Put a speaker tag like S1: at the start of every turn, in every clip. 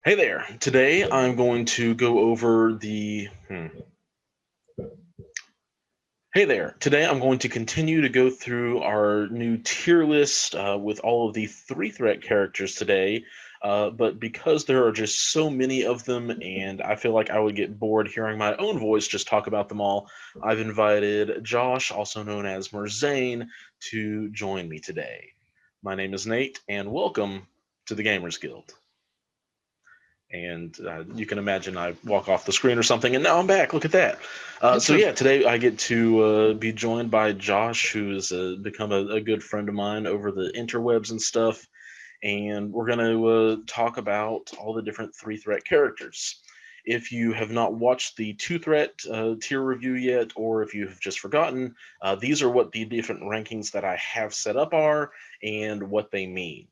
S1: Hey there. Today I'm going to go over the. Hey there. Today I'm going to continue to go through our new tier list with all of the three threat characters today. But because there are just so many of them, and I feel like I would get bored hearing my own voice just talk about them all, I've invited Josh, also known as Merzane, to join me today. My name is Nate, and welcome to the Gamers Guild. And you can imagine I walk off the screen or something, and now I'm back. Look at that. Today I get to be joined by Josh, who's become a good friend of mine over the interwebs and stuff. And we're going to talk about all the different three threat characters. If you have not watched the two threat tier review yet, or if you have just forgotten, these are what the different rankings that I have set up are and what they mean.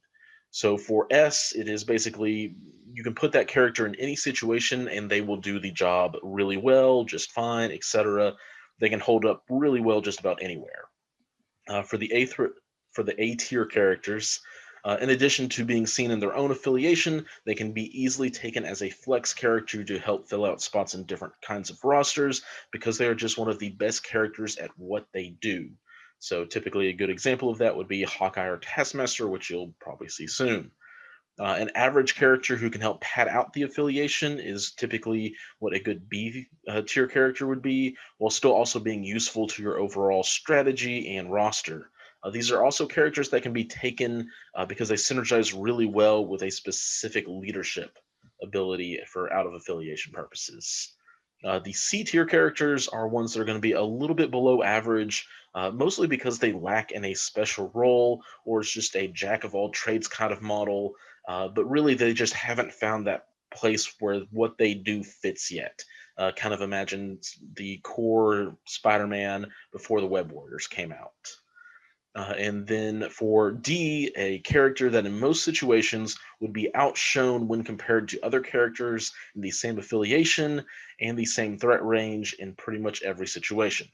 S1: So for S, it is basically you can put that character in any situation and they will do the job really well, just fine, etc. They can hold up really well just about anywhere. For the A tier characters, in addition to being seen in their own affiliation, they can be easily taken as a flex character to help fill out spots in different kinds of rosters because they are just one of the best characters at what they do. So typically a good example of that would be Hawkeye or Taskmaster, which you'll probably see soon. An average character who can help pad out the affiliation is typically what a good B tier character would be, while still also being useful to your overall strategy and roster. These are also characters that can be taken because they synergize really well with a specific leadership ability for out of affiliation purposes. The C tier characters are ones that are going to be a little bit below average, mostly because they lack in a special role or it's just a jack of all trades kind of model. But really, they just haven't found that place where what they do fits yet. Kind of imagine the core Spider Man before the Web Warriors came out. And then for D, a character that in most situations would be outshone when compared to other characters in the same affiliation and the same threat range in pretty much every situation.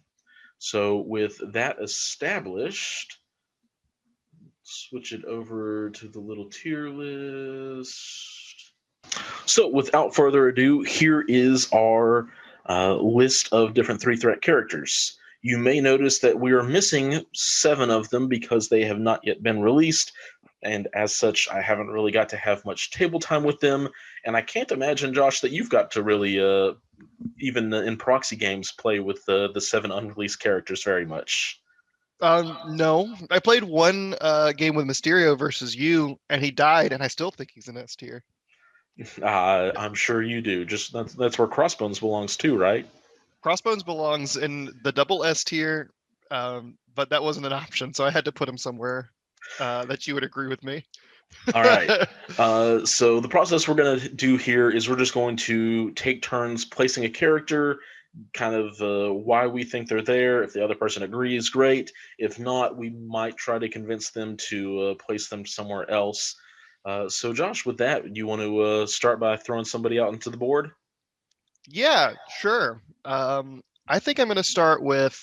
S1: So, with that established, switch it over to the little tier list. So, without further ado, here is our list of different three threat characters. You may notice that we are missing 7 of them because they have not yet been released, and as such, I haven't really got to have much table time with them. And I can't imagine, Josh, that you've got to really, even in proxy games, play with the 7 unreleased characters very much.
S2: No, I played one game with Mysterio versus you, and he died, and I still think he's an S tier.
S1: I'm sure you do. Just that's where Crossbones belongs too, right?
S2: Crossbones belongs in the double S tier, but that wasn't an option, so I had to put him somewhere that you would agree with me.
S1: All right. So the process we're going to do here is we're just going to take turns placing a character, kind of why we think they're there. If the other person agrees, great. If not, we might try to convince them to place them somewhere else. So, Josh, with that, you want to start by throwing somebody out into the board?
S2: Yeah, sure. I think I'm going to start with.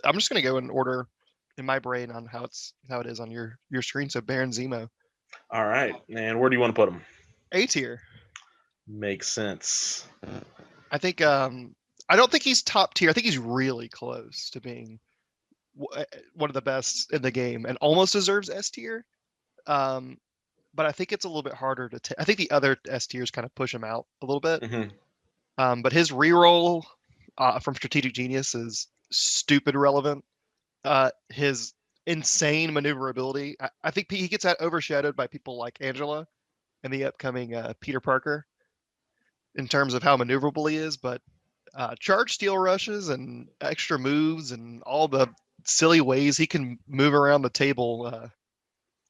S2: I'm just going to go in order in my brain on how it is on your screen. So Baron Zemo,
S1: All right. And where do you want to put them?
S2: A tier.
S1: Makes sense.
S2: I think I don't think he's top tier. I think he's really close to being one of the best in the game and almost deserves S tier. Um, but I think it's a little bit harder to. I think the other S tiers kind of push him out a little bit.
S1: Mm-hmm.
S2: But his reroll from Strategic Genius is stupid relevant. His insane maneuverability. I think he gets overshadowed by people like Angela and the upcoming Peter Parker in terms of how maneuverable he is. But charge steal rushes and extra moves and all the silly ways he can move around the table.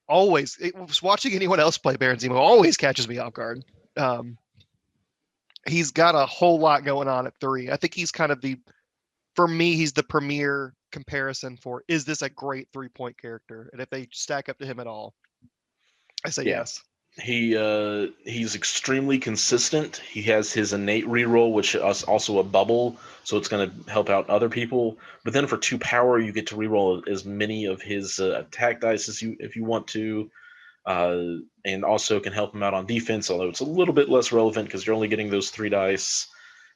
S2: Watching anyone else play Baron Zemo always catches me off guard. He's got a whole lot going on at 3. I think he's kind of for me, he's the premier comparison for is this a great 3-point character? And if they stack up to him at all, I say
S1: Yeah.
S2: yes.
S1: He's extremely consistent. He has his innate reroll, which is also a bubble, so it's going to help out other people. But then for 2 power, you get to reroll as many of his attack dice as you if you want to. and also can help him out on defense, although it's a little bit less relevant because you're only getting those 3 dice.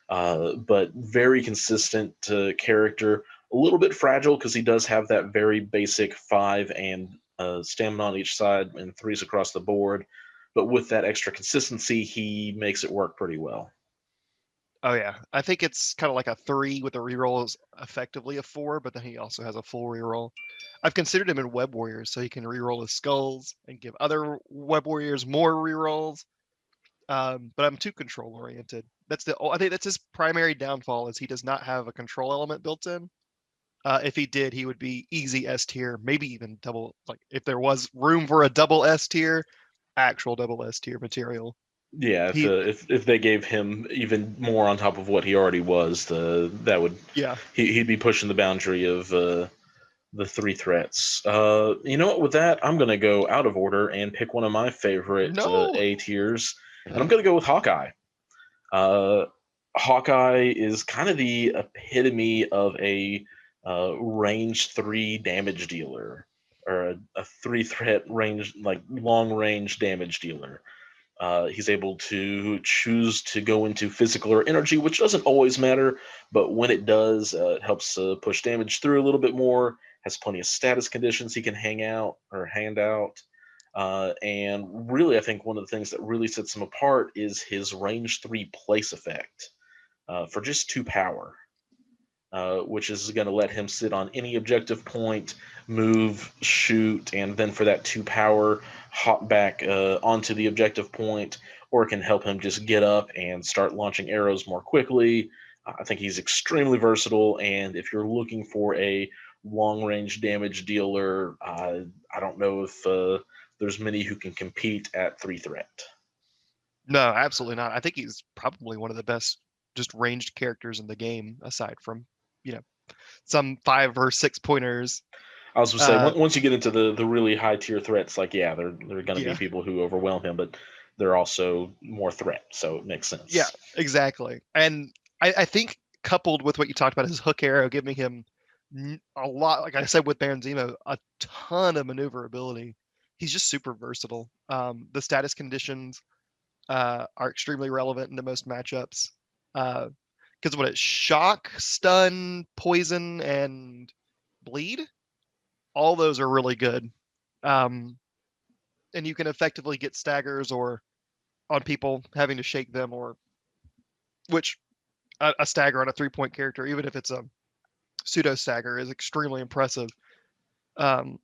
S1: But very consistent character. A little bit fragile because he does have that very basic 5 and stamina on each side and 3s across the board. But with that extra consistency, he makes it work pretty well.
S2: Oh yeah, I think it's kind of like a 3 with a reroll is effectively a 4, but then he also has a full reroll. I've considered him in Web Warriors, so he can reroll his skulls and give other Web Warriors more rerolls. But I'm too control oriented. I think that's his primary downfall is he does not have a control element built in. If he did, he would be easy S tier, maybe even double. Like if there was room for a double S tier, actual double S tier material.
S1: Yeah,
S2: He,
S1: if they gave him even more on top of what he already was, that would
S2: yeah,
S1: he'd be pushing the boundary of the 3 threats. You know what? With that, I'm gonna go out of order and pick one of my favorite
S2: no,
S1: A tiers, and I'm gonna go with Hawkeye. Uh, Hawkeye is kind of the epitome of a range 3 damage dealer, or a 3 threat range, like long range damage dealer. He's able to choose to go into physical or energy, which doesn't always matter, but when it does, it helps push damage through a little bit more. Has plenty of status conditions he can hang out or hand out. And really, I think one of the things that really sets him apart is his range 3 place effect for just 2 power, which is going to let him sit on any objective point, move, shoot, and then for that 2 power, hop back onto the objective point, or it can help him just get up and start launching arrows more quickly. I think he's extremely versatile, and if you're looking for a long range damage dealer, I don't know if there's many who can compete at 3 threat.
S2: no, absolutely not. I think he's probably one of the best just ranged characters in the game, aside from you know some 5 or 6 pointers.
S1: I was going to say, once you get into the really high tier threats, like, yeah, there are going to be
S2: Yeah,
S1: people who overwhelm him, but they're also more threat, so it makes
S2: yeah,
S1: sense.
S2: exactly. And I think coupled with what you talked about, his hook arrow giving him a lot, like I said with Baron Zemo, a ton of maneuverability. He's just super versatile. The status conditions are extremely relevant into most matchups. Because what it's shock, stun, poison, and bleed, all those are really good. Um, and you can effectively get staggers or on people having to shake them, or which a stagger on a 3-point character, even if it's a pseudo stagger, is extremely impressive. Um,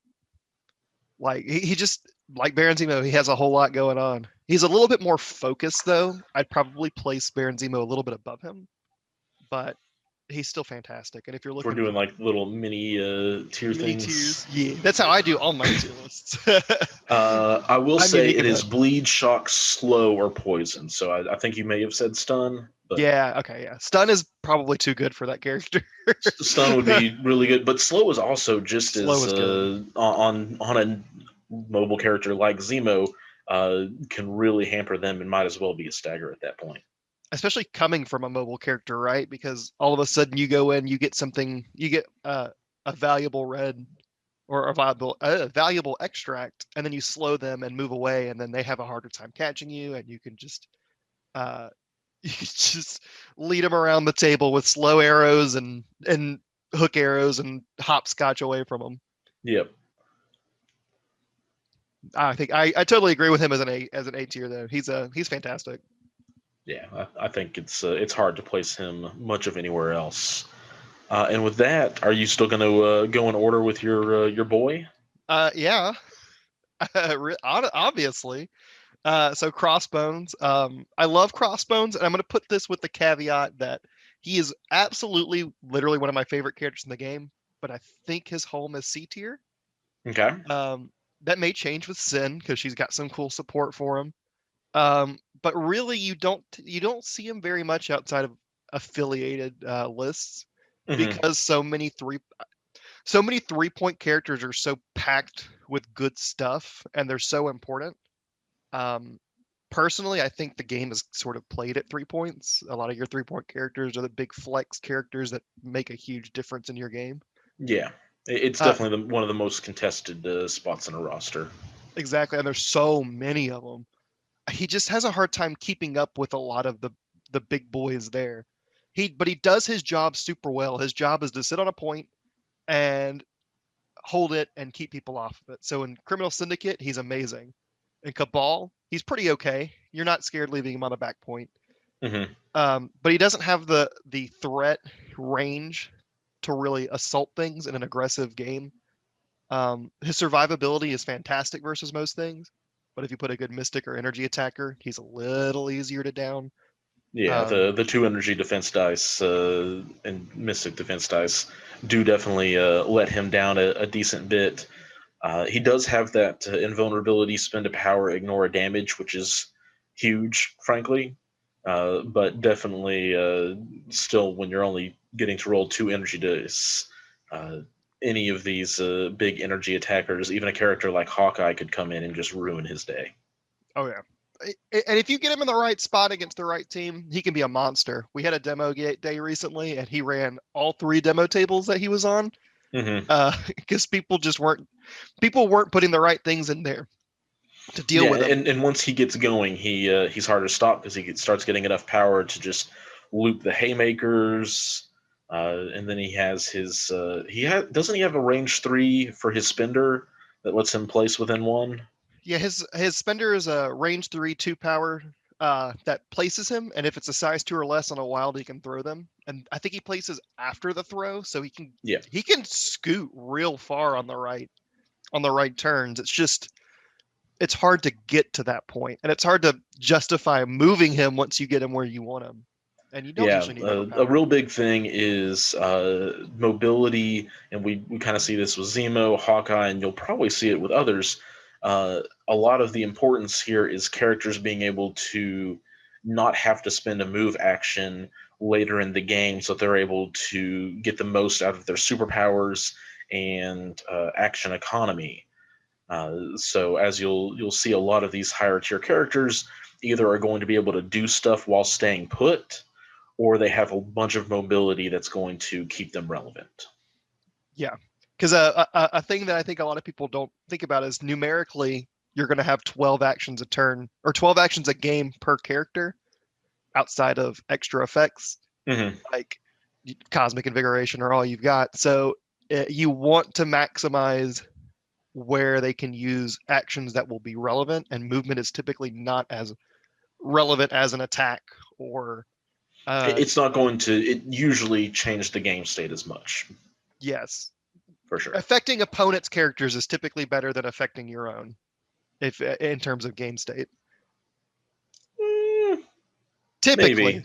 S2: like he just like Baron Zemo, he has a whole lot going on. He's a little bit more focused though. I'd probably place Baron Zemo a little bit above him, but he's still fantastic. And if you're
S1: If we're
S2: looking
S1: doing
S2: for
S1: like little mini tier
S2: mini
S1: things,
S2: tiers, yeah, that's how I do all my tier lists.
S1: I will
S2: I'm
S1: say
S2: unique
S1: it
S2: in
S1: is
S2: that.
S1: bleed, shock, slow, or poison. So I think you may have said stun, but
S2: Yeah, okay, yeah. Stun is probably too good for that character.
S1: stun would be really good. But slow is also just
S2: Slow
S1: as
S2: is good.
S1: on a mobile character like Zemo, can really hamper them and might as well be a stagger at that point.
S2: Especially coming from a mobile character, right? Because all of a sudden you go in, you get something, you get a valuable red or a valuable extract, and then you slow them and move away, and then they have a harder time catching you, and you can just uh, you can just lead them around the table with slow arrows and hook arrows and hopscotch away from them.
S1: Yep.
S2: I think I totally agree with him as an A tier though. He's fantastic.
S1: Yeah, I think it's hard to place him much of anywhere else. And with that, are you still going to go in order with your boy?
S2: Yeah, obviously. So Crossbones. I love Crossbones, and I'm going to put this with the caveat that he is absolutely, literally one of my favorite characters in the game. But I think his home is C tier.
S1: Okay.
S2: That may change with Sin because she's got some cool support for him. But really, you don't see him very much outside of affiliated lists
S1: Hmm.
S2: because so many 3-point characters are so packed with good stuff and they're so important. Um, Personally, I think the game is sort of played at 3 points. A lot of your 3-point characters are the big flex characters that make a huge difference in your game.
S1: Yeah, it's
S2: Uh,
S1: definitely one of the most contested spots in a roster.
S2: Exactly, and there's so many of them. He just has a hard time keeping up with a lot of the big boys there. But he does his job super well. His job is to sit on a point and hold it and keep people off of it. So in Criminal Syndicate, he's amazing. In Cabal, he's pretty okay. You're not scared leaving him on a back point.
S1: Hmm.
S2: But he doesn't have the threat range to really assault things in an aggressive game. His survivability is fantastic versus most things, but if you put a good Mystic or Energy attacker, he's a little easier to down.
S1: Yeah,
S2: Um,
S1: the two energy defense dice and Mystic defense dice do definitely let him down a decent bit. He does have that invulnerability, spend a power, ignore a damage, which is huge, frankly. But definitely, still, when you're only getting to roll two energy dice, uh, any of these big energy attackers, even a character like Hawkeye, could come in and just ruin his day.
S2: oh yeah. And if you get him in the right spot against the right team, he can be a monster. We had a demo day recently, and he ran all three demo tables that he was on
S1: Hmm.
S2: because people weren't putting the right things in there to deal
S1: Yeah,
S2: with him.
S1: and once he gets going, he's hard to stop because starts getting enough power to just loop the haymakers, and then he has his doesn't he have a range 3 for his spender that lets him place within one?
S2: Yeah, his spender is a range 3 power that places him, and if it's a size 2 or less on a wild, he can throw them. And I think he places after the throw, so
S1: Yeah,
S2: he can scoot real far on the right turns. It's hard to get to that point, and it's hard to justify moving him once you get him where you want him. And you don't
S1: yeah.
S2: usually need more
S1: A
S2: power.
S1: real big thing is mobility, and we kind of see this with Zemo, Hawkeye, and you'll probably see it with others. A lot of the importance here is characters being able to not have to spend a move action later in the game, so they're able to get the most out of their superpowers and action economy. So as you'll see, a lot of these higher tier characters either are going to be able to do stuff while staying put, or they have a bunch of mobility that's going to keep them relevant.
S2: Yeah, because a thing that I think a lot of people don't think about is numerically, you're going to have 12 actions a turn or 12 actions a game per character outside of extra effects
S1: Hmm.
S2: like cosmic invigoration or all you've got. So you want to maximize where they can use actions that will be relevant, and movement is typically not as relevant as an attack or uh,
S1: It's not going to it usually change the game state as much,
S2: yes,
S1: for sure.
S2: affecting opponents' characters is typically better than affecting your own if in terms of game state.
S1: Mm, maybe
S2: Typically.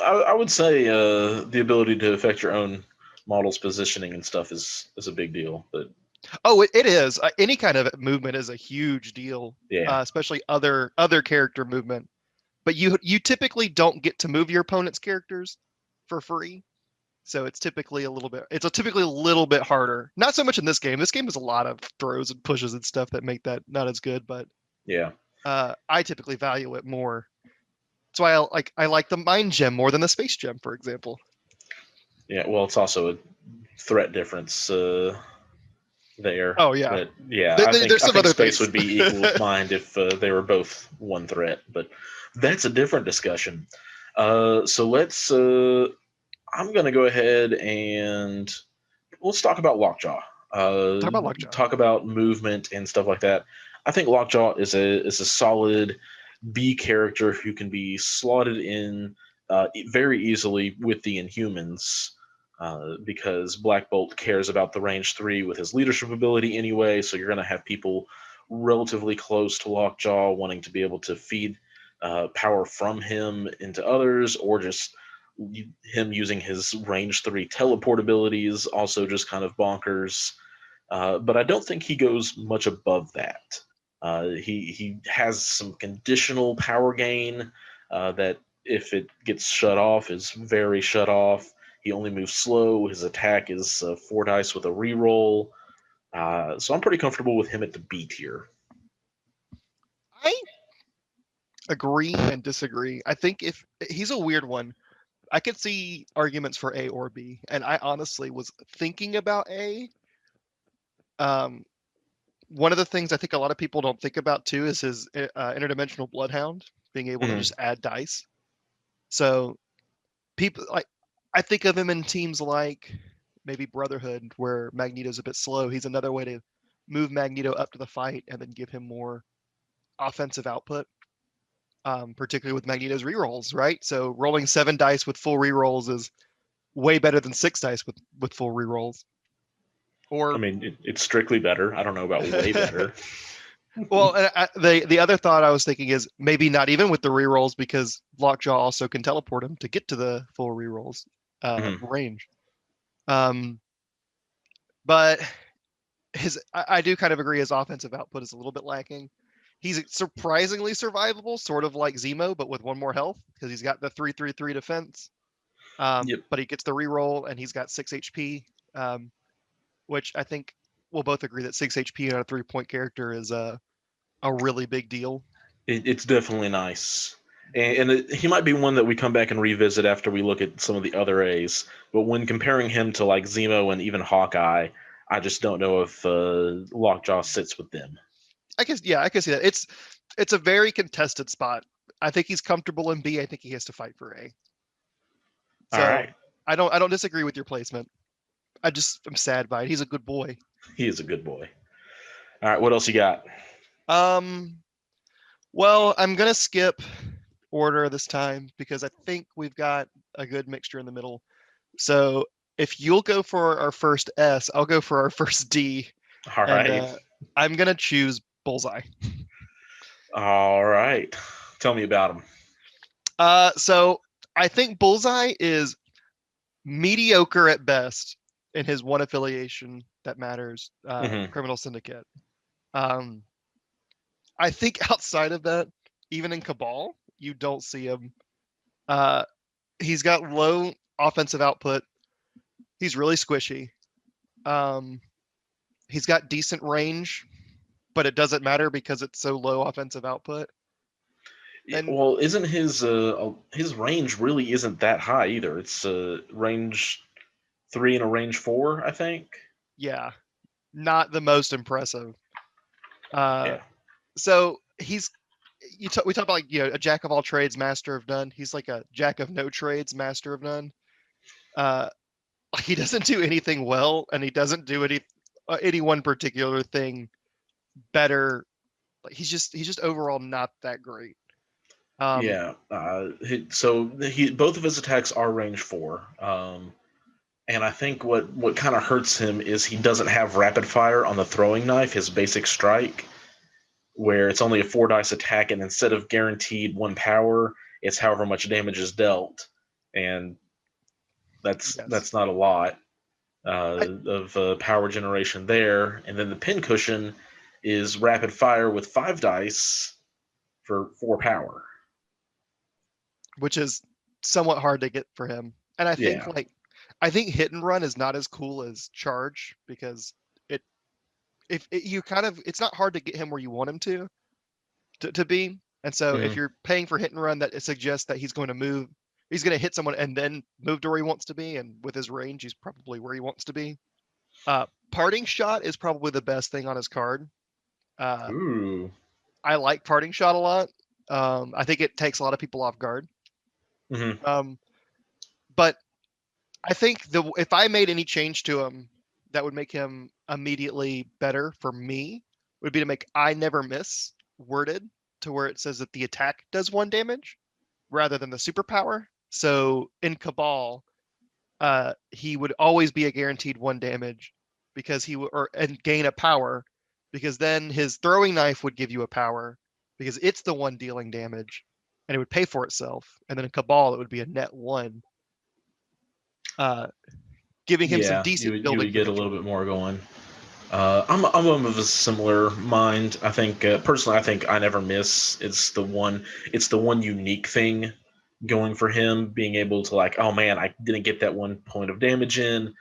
S1: I would say the ability to affect your own model's positioning and stuff is a big deal. But
S2: Oh, it is. Any kind of movement is a huge deal,
S1: yeah,
S2: especially other character movement. But you typically don't get to move your opponent's characters for free. So it's typically a little bit harder. Not so much in this game. This game has a lot of throws and pushes and stuff that make that not as good, but
S1: yeah.
S2: I typically value it more. That's why I like the mind gem more than the space gem, for example.
S1: Yeah, well, it's also a threat difference there.
S2: Oh yeah.
S1: But yeah, I think
S2: There's
S1: I
S2: some
S1: think
S2: other
S1: space
S2: things.
S1: would be equal with mind if they were both one threat. But that's a different discussion. So let's. I'm gonna go ahead and let's talk about Lockjaw.
S2: Talk about Lockjaw.
S1: Talk about movement and stuff like that. I think Lockjaw is a solid B character who can be slotted in very easily with the Inhumans because Black Bolt cares about the range 3 with his leadership ability anyway. So you're going to have people relatively close to Lockjaw wanting to be able to feed power from him into others, or just him using his range 3 teleport abilities, also just kind of bonkers. But I don't think he goes much above that. He has some conditional power gain that if it gets shut off is very shut off. He only moves slow. His attack is 4 dice with a reroll. So I'm pretty comfortable with him at the B tier.
S2: I agree and disagree. I think if he's a weird one, I could see arguments for A or B, and I honestly was thinking about A, um, one of the things I think a lot of people don't think about too is his interdimensional bloodhound being able to
S1: Mhm.
S2: just add dice. So people like I think of him in teams like maybe Brotherhood where Magneto's a bit slow. He's another way to move Magneto up to the fight and then give him more offensive output. Particularly with Magneto's rerolls, right? So rolling 7 dice with full rerolls is way better than 6 dice with full rerolls.
S1: I
S2: Or
S1: mean, it's strictly better. I don't know about way better.
S2: well, the other thought I was thinking is maybe not even with the rerolls because Lockjaw also can teleport him to get to the full rerolls
S1: Mhm.
S2: range. Um, but I do kind of agree his offensive output is a little bit lacking. He's surprisingly survivable, sort of like Zemo, but with 1 more health because he's got the 3/3/3 defense.
S1: Yep.
S2: But he gets the reroll and he's got 6 HP, which I think we'll both agree that 6 HP on a 3-point character is a really big deal.
S1: It's definitely nice. He might be one that we come back and revisit after we look at some of the other A's. But when comparing him to like Zemo and even Hawkeye, I just don't know if Lockjaw sits with them.
S2: I guess yeah, I can see that. It's a very contested spot. I think he's comfortable in B. I think he has to fight for A.
S1: All
S2: So
S1: right.
S2: I don't disagree with your placement. I'm sad by it. He's a good boy.
S1: He is a good boy. All right. What else you got?
S2: Um, well, I'm gonna skip order this time because I think we've got a good mixture in the middle. So if you'll go for our first S, I'll go for our first D,
S1: All
S2: and
S1: right.
S2: I'm gonna choose Bullseye.
S1: All right. Tell me about him.
S2: So I think Bullseye is mediocre at best in his one affiliation that matters,
S1: Hmm.
S2: Criminal Syndicate. Um, I think outside of that, even in Cabal, you don't see him. Uh, he's got low offensive output. He's really squishy. Um, he's got decent range, but it doesn't matter because it's so low offensive output. And
S1: Well, isn't his range really isn't that high either? It's range 3 and a range 4, I think.
S2: yeah, not the most impressive. Uh,
S1: Yeah.
S2: so we talk about like a jack of all trades, master of none. He's like a jack of no trades, master of none. Uh, he doesn't do anything well, and he doesn't do any one particular thing better. Like he's just overall not that great. Um,
S1: Yeah. So he both of his attacks are range 4. And I think what kind of hurts him is he doesn't have rapid fire on the throwing knife, his basic strike, where it's only a 4 dice attack, and instead of guaranteed 1 power, it's however much damage is dealt, and
S2: yes,
S1: that's not a lot
S2: I,
S1: of power generation there. And then the pincushion is rapid fire with 5 dice for 4 power.
S2: which is somewhat hard to get for him. And
S1: Yeah.
S2: I think hit and run is not as cool as charge because it if it, you kind of it's not hard to get him where you want him to be. And so if
S1: Mhm.
S2: you're paying for hit and run, that it suggests that he's going to hit someone and then move to where he wants to be. And with his range, he's probably where he wants to be. Parting shot is probably the best thing on his card. Uh,
S1: Ooh.
S2: I like parting shot a lot. I think it takes a lot of people off guard.
S1: Hmm.
S2: Um, but I think if I made any change to him that would make him immediately better for me would be to make I never miss worded to where it says that the attack does 1 damage rather than the superpower. So in Cabal, he would always be a guaranteed 1 damage because he would and gain a power because then his throwing knife would give you a power because it's the one dealing damage and it would pay for itself. And then in Cabal, it would be a net 1, uh, giving him some
S1: Yeah,
S2: decent
S1: you
S2: building
S1: would get a little
S2: potential.
S1: bit more going. I'm of a similar mind. I think personally, I think I never miss. It's the one unique thing going for him, being able to like, oh man, I didn't get that 1 point of damage in.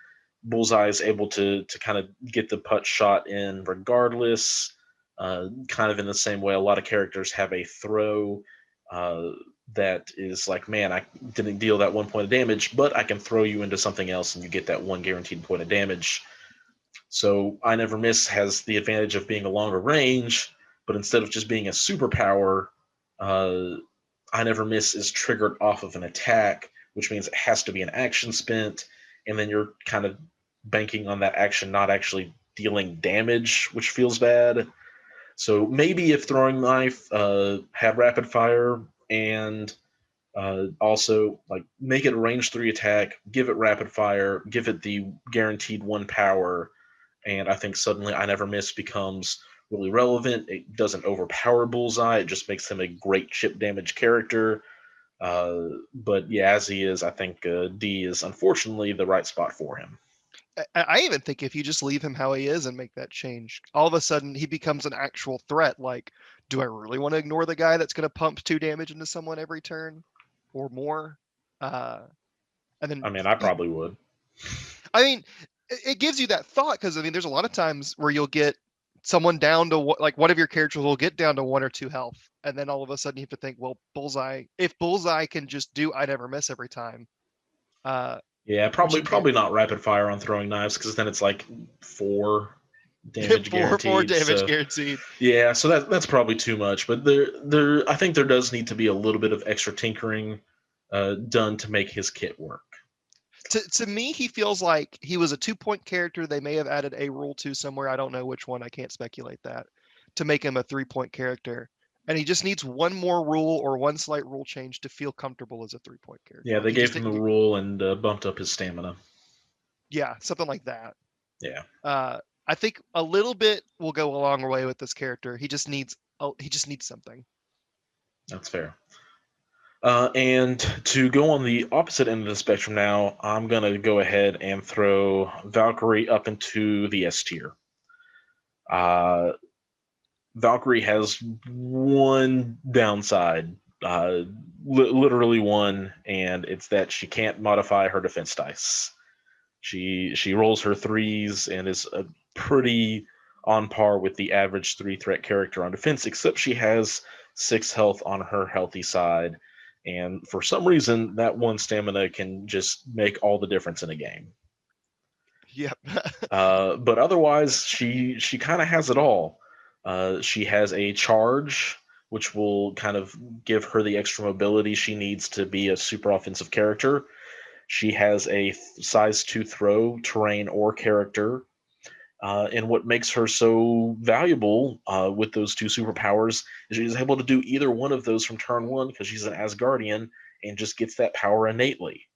S1: Bullseye is able to kind of get the putt shot in regardless. Kind of in the same way, a lot of characters have a throw uh, that is like, man, I didn't deal that 1 point of damage, but I can throw you into something else, and you get that 1 guaranteed point of damage. So I Never Miss has the advantage of being a longer range, but instead of just being a superpower, uh, I Never Miss is triggered off of an attack, which means it has to be an action spent, and then you're kind of banking on that action not actually dealing damage, which feels bad. So maybe if throwing knife had rapid fire and also like make it a range 3 attack, give it rapid fire, give it the guaranteed 1 power, and I think suddenly I Never Miss becomes really relevant. It doesn't overpower Bullseye. It just makes him a great chip damage character. But yeah, as he is, I think D is unfortunately the right spot for him.
S2: I even think if you just leave him how he is and make that change, all of a sudden he becomes an actual threat. Like, do I really want to ignore the guy that's going to pump 2 damage into someone every turn or more? Uh, and then,
S1: I mean, I probably would.
S2: I mean, it gives you that thought because I mean, there's a lot of times where you'll get someone down to like one of your characters will get down to 1 or 2 health, and then all of a sudden you have to think, well, Bullseye, if Bullseye can just do I Never Miss every time, uh,
S1: Yeah,
S2: which
S1: probably
S2: he can,
S1: probably not rapid fire on throwing knives because then it's like 4 damage
S2: 4
S1: guaranteed.
S2: damage
S1: So
S2: guaranteed.
S1: yeah, so that's probably too much. But there I think there does need to be a little bit of extra tinkering done to make his kit work.
S2: To me, he feels like he was a 2-point character. They may have added a rule to somewhere. I don't know which one. I can't speculate that to make him a 3-point character. And he just needs one more rule or one slight rule change to feel comfortable as a 3-point
S1: Yeah,
S2: character.
S1: they
S2: He
S1: gave
S2: just,
S1: him the rule and bumped up his stamina.
S2: yeah, something like that.
S1: Yeah,
S2: I think a little bit will go a long way with this character. He just needs something.
S1: that's fair. And to go on the opposite end of the spectrum now, I'm going to go ahead and throw Valkyrie up into the S tier. Uh, Valkyrie has one downside, literally one, and it's that she can't modify her defense dice. She rolls her threes and is a pretty on par with the average 3 threat character on defense, except she has 6 health on her healthy side. And for some reason, that 1 stamina can just make all the difference in a game.
S2: Yep.
S1: But otherwise, she kind of has it all. She has a charge, which will kind of give her the extra mobility she needs to be a super offensive character. She has a size 2 throw, terrain, or character. And what makes her so valuable with those 2 superpowers is she's able to do either one of those from turn 1 because she's an Asgardian and just gets that power innately.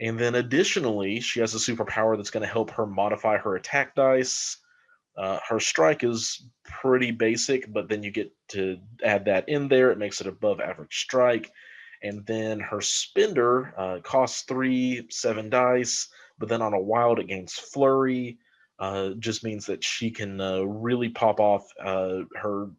S1: And then additionally, she has a superpower that's going to help her modify her attack dice. Her strike is pretty basic, but then you get to add that in there. It makes it above average strike. And then her spender costs 3, 7 dice, but then on a wild it gains flurry. Just means that she can really pop off. Her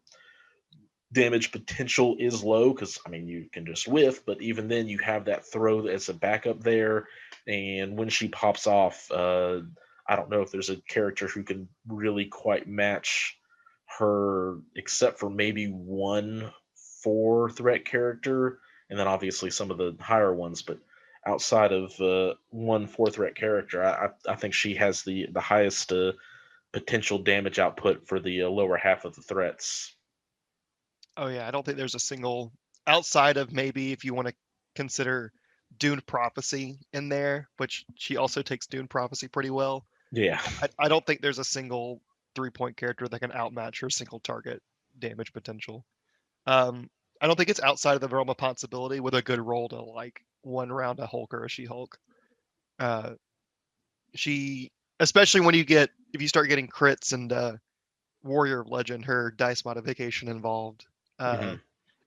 S1: damage potential is low because I mean you can just whiff, but even then you have that throw as a backup there. And when she pops off, I don't know if there's a character who can really quite match her, except for maybe one 4 threat character, and then obviously some of the higher ones. But outside of one 4 threat character, I think she has the highest potential damage output for the lower half of the threats.
S2: Oh yeah, I don't think there's a single outside of maybe if you want to consider Dune Prophecy in there, which she also takes Dune Prophecy pretty well.
S1: Yeah.
S2: I don't think there's a single 3-point character that can outmatch her single target damage potential. I don't think it's outside of the realm of possibility with a good roll to like 1 round a Hulk or a She-Hulk. Uh, she, especially when if you start getting crits and Warrior of Legend, her dice modification involved.
S1: Hmm.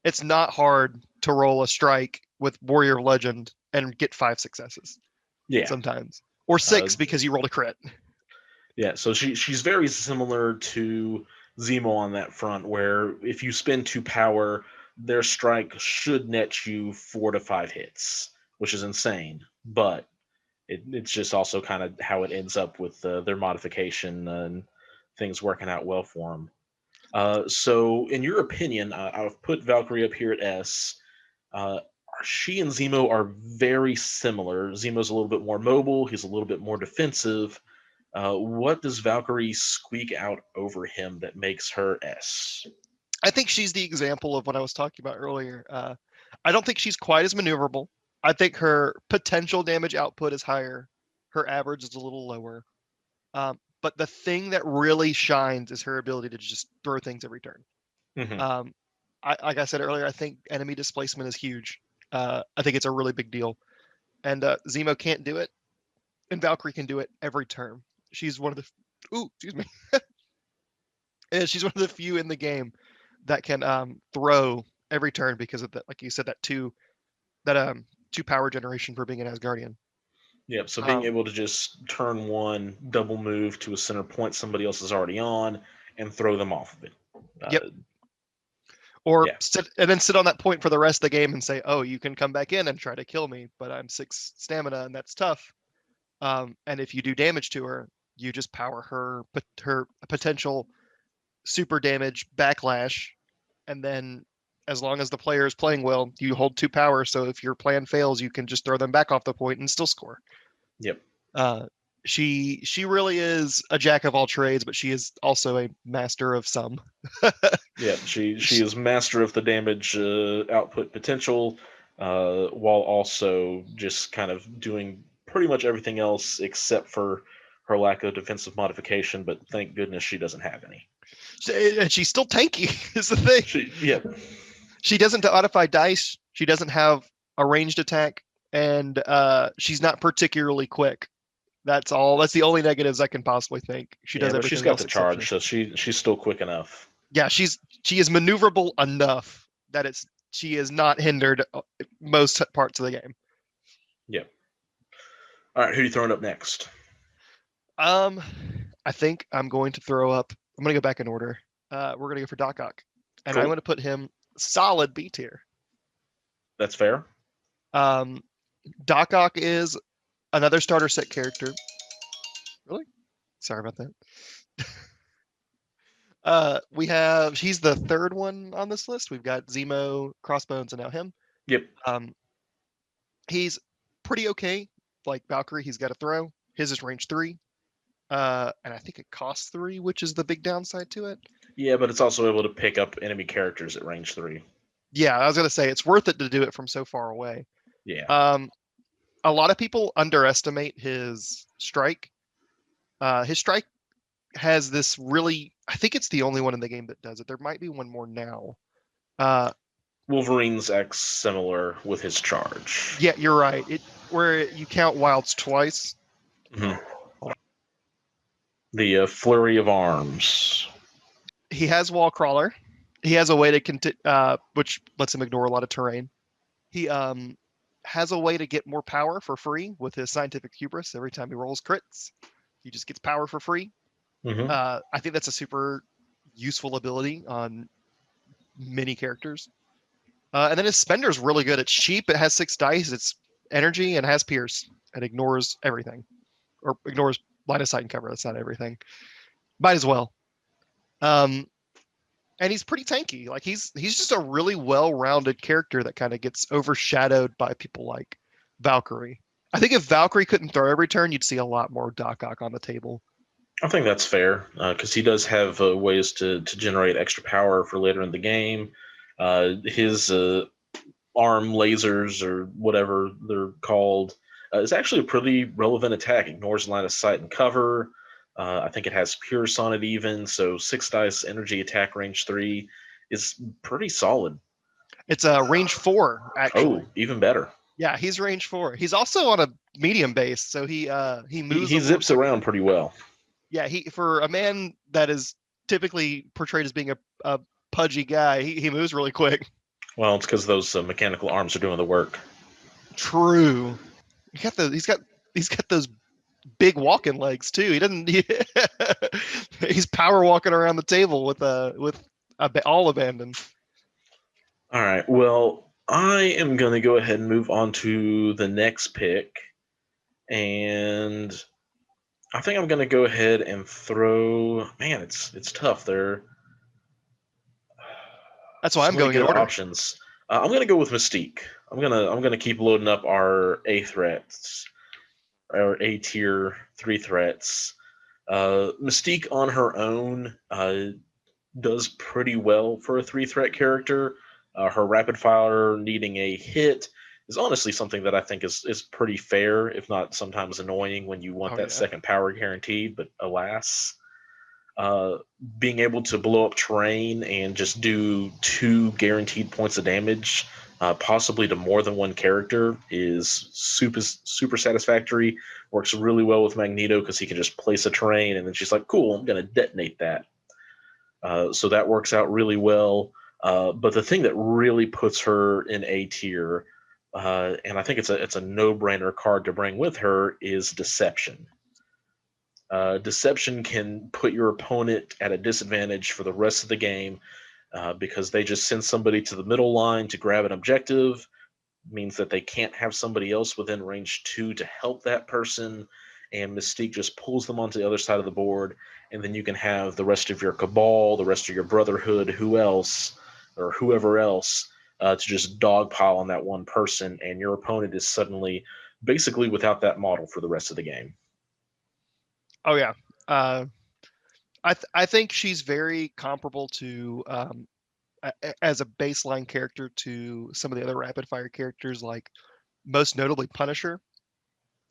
S2: It's not hard to roll a strike with Warrior of Legend and get 5 successes
S1: Yeah.
S2: sometimes, or
S1: Uh,
S2: 6 because you rolled a crit.
S1: yeah. So she's very similar to Zemo on that front, where if you spend 2 power, their strike should net you 4 to 5 hits, which is insane. But it's just also kind of how it ends up with their modification and things working out well for them. So, in your opinion, I've put Valkyrie up here at S. Uh, she and Zemo are very similar. Zemo's a little bit more mobile. He's a little bit more defensive. What does Valkyrie squeak out over him that makes her S?
S2: I think she's the example of what I was talking about earlier. I don't think she's quite as maneuverable. I think her potential damage output is higher. Her average is a little lower. But the thing that really shines is her ability to just throw things every turn.
S1: Mm-hmm.
S2: Like I said earlier, I think enemy displacement is huge. I think it's a really big deal. And Zemo can't do it, and Valkyrie can do it every turn. She's one of the excuse me. And she's one of the few in the game that can throw every turn because of that, like you said, that two power generation for being an Asgardian.
S1: Yep. So being able to just turn one, double move to a center point somebody else is already on, and throw them off of it.
S2: Yep. Or
S1: yeah.
S2: sit on that point for the rest of the game and say, "Oh, you can come back in and try to kill me, but I'm 6 stamina and that's tough." And if you do damage to her, you just power her potential super damage backlash, and then as long as the player is playing well, you hold 2 power. So if your plan fails, you can just throw them back off the point and still score.
S1: Yep.
S2: She really is a jack of all trades, but she is also a master of some.
S1: Yeah, she is master of the damage output potential, while also just kind of doing pretty much everything else except for her lack of defensive modification. But thank goodness she doesn't have any.
S2: And she's still tanky, is the thing. She doesn't modify dice. She doesn't have a ranged attack, and she's not particularly quick. That's all. That's the only negatives I can possibly think. She does everything.
S1: She's got the charge, so she's still quick enough.
S2: Yeah, she is maneuverable enough that she is not hindered most parts of the game.
S1: Yep. All right, who are you throwing up next?
S2: I think I'm going to throw up. I'm going to go back in order. We're going to go for Doc Ock, and
S1: Cool.
S2: I'm going to put him solid B tier.
S1: That's fair.
S2: Doc Ock is another starter set character. Really? Sorry about that. He's the third one on this list. We've got Zemo, Crossbones, and now him.
S1: Yep.
S2: He's pretty okay. Like Valkyrie, he's got a throw. His is range 3. And I think it costs 3, which is the big downside to it.
S1: Yeah, but it's also able to pick up enemy characters at range 3.
S2: Yeah, I was gonna say it's worth it to do it from so far away.
S1: Yeah.
S2: A lot of people underestimate his strike. His strike has this really, I think it's the only one in the game that does it. There might be one more now.
S1: Wolverine's acts similar with his charge.
S2: Yeah, you're right. Where you count wilds twice.
S1: Mm-hmm. The flurry of arms.
S2: He has wall crawler. He has a way to which lets him ignore a lot of terrain. He has a way to get more power for free with his scientific hubris. Every time he rolls crits, he just gets power for free.
S1: Mm-hmm.
S2: I think that's a super useful ability on many characters. And then his spender is really good. It's cheap. It has 6 dice. It's energy and has pierce. It ignores everything, or ignores line of sight and cover. That's not everything. Might as well. And he's pretty tanky. Like he's just a really well-rounded character that kind of gets overshadowed by people like Valkyrie. I think if Valkyrie couldn't throw every turn, you'd see a lot more Doc Ock on the table.
S1: I think that's fair because he does have ways to generate extra power for later in the game. His arm lasers or whatever they're called is actually a pretty relevant attack. Ignores line of sight and cover. I think it has Pierce on it even. So 6 dice energy attack range 3 is pretty solid.
S2: It's a range 4 actually.
S1: Oh, even better.
S2: Yeah, he's range 4. He's also on a medium base, so he moves.
S1: He zips around pretty well.
S2: Yeah, for a man that is typically portrayed as being a pudgy guy, he moves really quick.
S1: Well, it's because those mechanical arms are doing the work.
S2: True. He's got those big walking legs too. He doesn't. He's power walking around the table with all abandon.
S1: All right. Well, I am going to go ahead and move on to the next pick, and I think I'm going to go ahead and throw. Man, it's tough there.
S2: That's why I'm going in order.
S1: Options. I'm going to go with Mystique. I'm gonna keep loading up our A threats, our A tier 3 threats. Mystique on her own does pretty well for a three threat character. Her rapid fire needing a hit is honestly something that I think is pretty fair, if not sometimes annoying when you want
S2: Oh
S1: that
S2: yeah.
S1: second power guaranteed. But alas, uh, being able to blow up terrain and just do 2 guaranteed points of damage, possibly to more than one character, is super satisfactory. Works really well with Magneto because he can just place a terrain and then she's like, "Cool, I'm going to detonate that." So that works out really well. But the thing that really puts her in A tier, and I think it's a no brainer card to bring with her, is deception. Deception can put your opponent at a disadvantage for the rest of the game because they just send somebody to the middle line to grab an objective. Means that they can't have somebody else within range 2 to help that person, and Mystique just pulls them onto the other side of the board, and then you can have the rest of your Cabal, the rest of your Brotherhood, whoever else, to just dogpile on that one person, and your opponent is suddenly basically without that model for the rest of the game.
S2: Oh yeah. Uh, I think she's very comparable to as a baseline character to some of the other rapid fire characters, like most notably Punisher.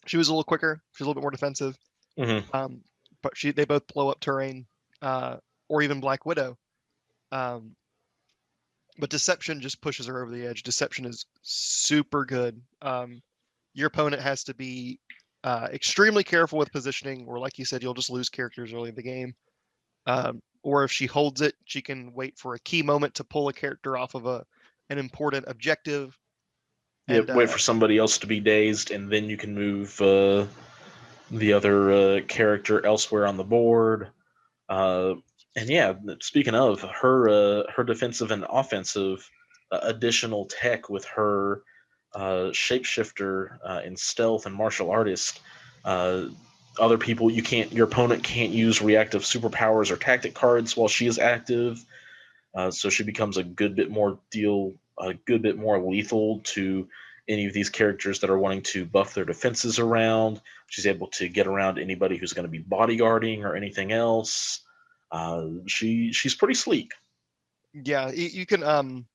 S2: She was a little quicker. She's a little bit more defensive.
S1: Mm-hmm.
S2: Um, but they both blow up terrain, or even Black Widow. Um, but Deception just pushes her over the edge. Deception is super good. Your opponent has to be extremely careful with positioning, or like you said, you'll just lose characters early in the game. Or if she holds it, she can wait for a key moment to pull a character off of an important objective.
S1: Yep.
S2: And
S1: Wait for somebody else to be dazed, and then you can move the other character elsewhere on the board. Uh, and yeah, speaking of her defensive and offensive additional tech with her shapeshifter and stealth and martial artist. Uh, Other people, your opponent can't use reactive superpowers or tactic cards while she is active, so she becomes a good bit more lethal to any of these characters that are wanting to buff their defenses around. She's able to get around anybody who's going to be bodyguarding or anything else. She's pretty sleek.
S2: yeah, you can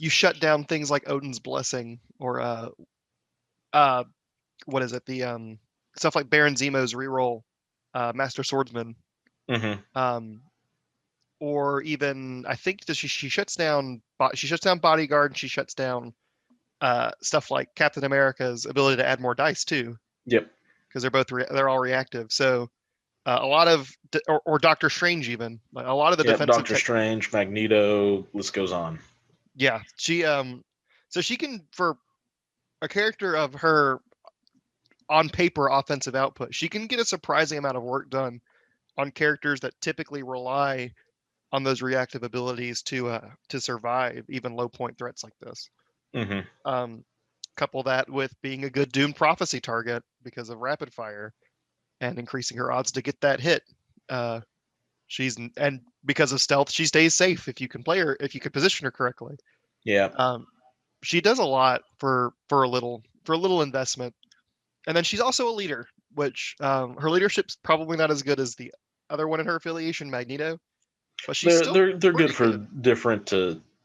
S2: you shut down things like Odin's Blessing, or uh what is it, the stuff like Baron Zemo's reroll, Master Swordsman,
S1: Mm-hmm.
S2: um or even I think that she shuts down bodyguard, and she shuts down stuff like Captain America's ability to add more dice too,
S1: Yep.
S2: because they're all reactive. So a lot of or Doctor Strange, even like a lot of the
S1: Yep.
S2: defensive
S1: Doctor
S2: tech.
S1: Strange, Magneto, list goes on.
S2: Yeah, she so she can, for a character of her on paper offensive output, she can get a surprising amount of work done on characters that typically rely on those reactive abilities to survive even low point threats like this.
S1: Mm-hmm.
S2: Um, Couple that with being a good Doom Prophecy target because of rapid fire and increasing her odds to get that hit. Uh, and because of stealth, she stays safe if you can position her correctly.
S1: Yeah.
S2: Um, she does a lot for a little investment, and then she's also a leader, which her leadership's probably not as good as the other one in her affiliation, Magneto, but she's
S1: They're
S2: still
S1: they're good
S2: pretty
S1: for
S2: good.
S1: different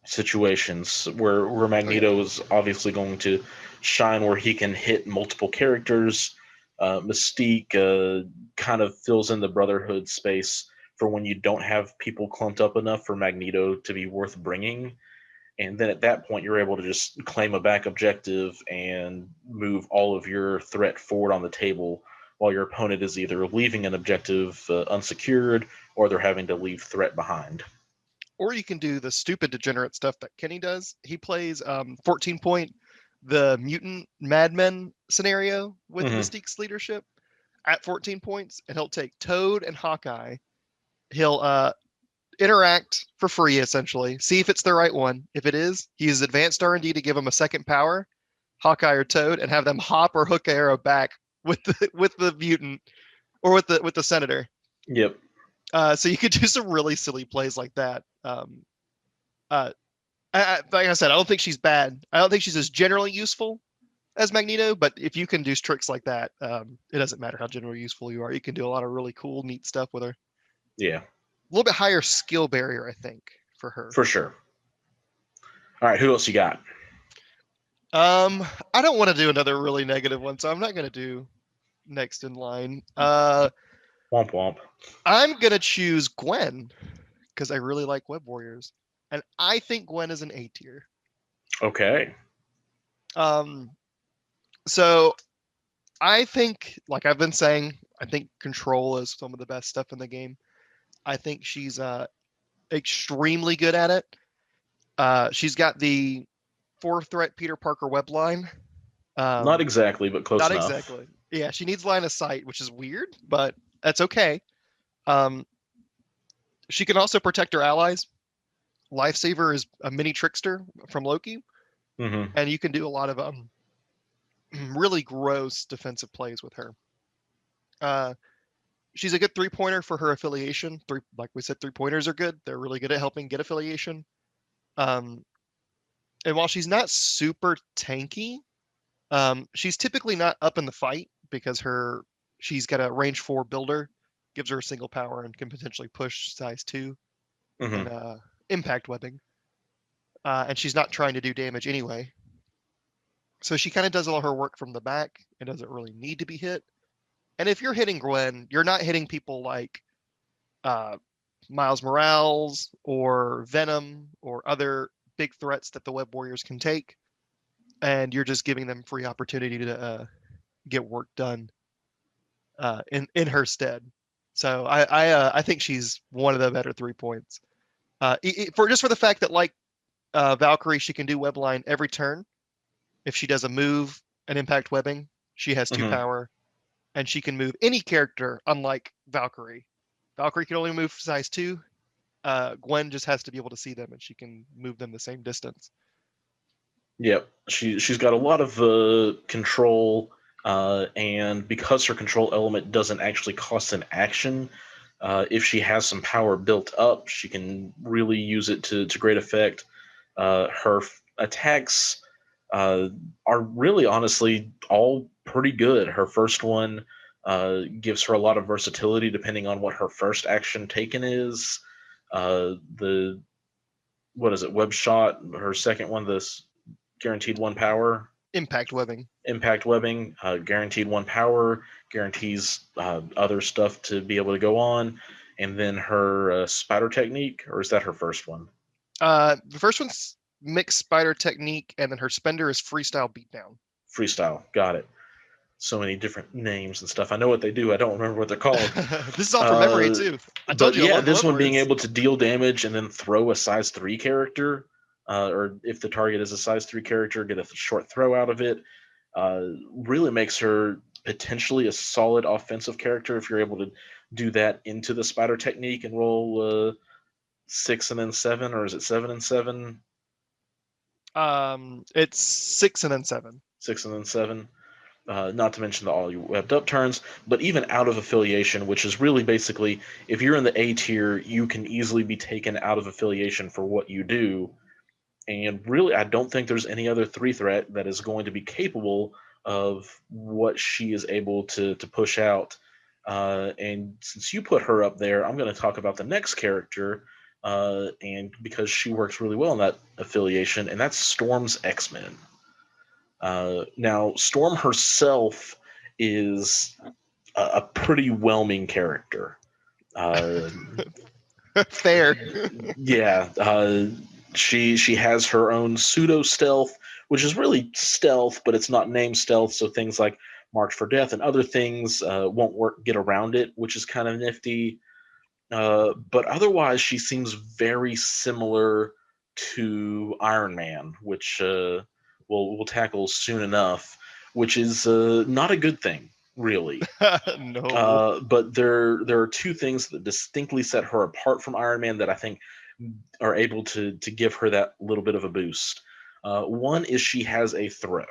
S1: situations where
S2: Oh yeah,
S1: Magneto is obviously going to shine where he can hit multiple characters. Mystique kind of fills in the Brotherhood space for when you don't have people clumped up enough for Magneto to be worth bringing. And then at that point, you're able to just claim a back objective and move all of your threat forward on the table while your opponent is either leaving an objective unsecured or they're having to leave threat behind.
S2: or you can do the stupid degenerate stuff that Kenny does. He plays 14 point, the mutant madmen scenario with
S1: Mm-hmm.
S2: Mystique's leadership at 14 points, and he'll take Toad and Hawkeye. He'll interact for free, essentially, see if it's the right one. If it is, he uses advanced R&D to give him a second power, Hawkeye or Toad, and have them hop or hook arrow back with the mutant, or with the senator.
S1: Yep.
S2: So you could do some really silly plays like that. Uh, like I said, I don't think she's bad. I don't think she's as generally useful as Magneto, but if you can do tricks like that, it doesn't matter how generally useful you are. You can do a lot of really cool, neat stuff with her. A
S1: Yeah,
S2: little bit higher skill barrier, I think, for her.
S1: for sure. All right, who else you got?
S2: I don't want to do another really negative one, so I'm not gonna do next in line.
S1: Womp womp.
S2: I'm gonna choose Gwen because I really like Web Warriors, and I think Gwen is an A tier.
S1: Okay.
S2: Um, so I think, like I've been saying, I think Control is some of the best stuff in the game. I think she's extremely good at it. She's got the 4 threat Peter Parker web line.
S1: Not exactly, but close
S2: Not
S1: enough.
S2: exactly. Yeah, she needs line of sight, which is weird, but that's okay. Um, she can also protect her allies. Lifesaver is a mini trickster from Loki,
S1: Hmm.
S2: and you can do a lot of really gross defensive plays with her. Uh, she's a good 3-pointer for her affiliation. Like we said, 3-pointers are good. They're really good at helping get affiliation. Um, and while she's not super tanky, she's typically not up in the fight because she's got a range 4 builder, gives her a single power and can potentially push size 2
S1: Hmm.
S2: and impact webbing. And she's not trying to do damage anyway. So she kind of does all her work from the back and doesn't really need to be hit. And if you're hitting Gwen, you're not hitting people like uh, Miles Morales or Venom or other big threats that the Web Warriors can take. And you're just giving them free opportunity to get work done in her stead. So I think she's one of the better 3 points. For the fact that like Valkyrie, she can do web line every turn. If she does a move and impact webbing, she has 2
S1: Hmm.
S2: power, and she can move any character. Unlike Valkyrie, Valkyrie can only move size 2. Gwen just has to be able to see them, and she can move them the same distance.
S1: Yep. She's got a lot of control, and because her control element doesn't actually cost an action, if she has some power built up, she can really use it to great effect. Her attacks are really, honestly, all pretty good. Her first one gives her a lot of versatility depending on what her first action taken is. The what is it? Web shot. Her second one, this guaranteed 1 power.
S2: Impact webbing.
S1: Impact webbing, guaranteed 1 power, guarantees other stuff to be able to go on. And then her spider technique, or is that her first one?
S2: The first one's mixed spider technique, and then her spender is freestyle beatdown.
S1: Freestyle. Got it. So many different names and stuff. I know what they do. I don't remember what they're called.
S2: This is all from memory too. I told
S1: But
S2: you I
S1: yeah,
S2: love the
S1: this
S2: web
S1: one being
S2: warriors.
S1: able to deal damage and then throw a size 3 character, or if the target is a size 3 character, get a short throw out of it, really makes her potentially a solid offensive character if you're able to do that into the spider technique and roll 6 and then 7, or is it 7 and 7?
S2: It's 6 and then 7.
S1: 6 and then 7. Not to mention the all you webbed up turns, but even out of affiliation, which is really basically if you're in the A tier, you can easily be taken out of affiliation for what you do. And really, I don't think there's any other 3 threat that is going to be capable of what she is able to push out. And since you put her up there, I'm going to talk about the next character, and because she works really well in that affiliation, and that's Storm's X-Men. Now, Storm herself is a pretty whelming character. Uh,
S2: Fair.
S1: yeah, she has her own pseudo stealth, which is really stealth, but it's not named stealth. So things like Marked for Death and other things won't work get around it, which is kind of nifty. But otherwise, she seems very similar to Iron Man, which we'll tackle soon enough, which is not a good thing, really.
S2: No.
S1: But there are 2 things that distinctly set her apart from Iron Man that I think are able to give her that little bit of a boost. One is she has a throw.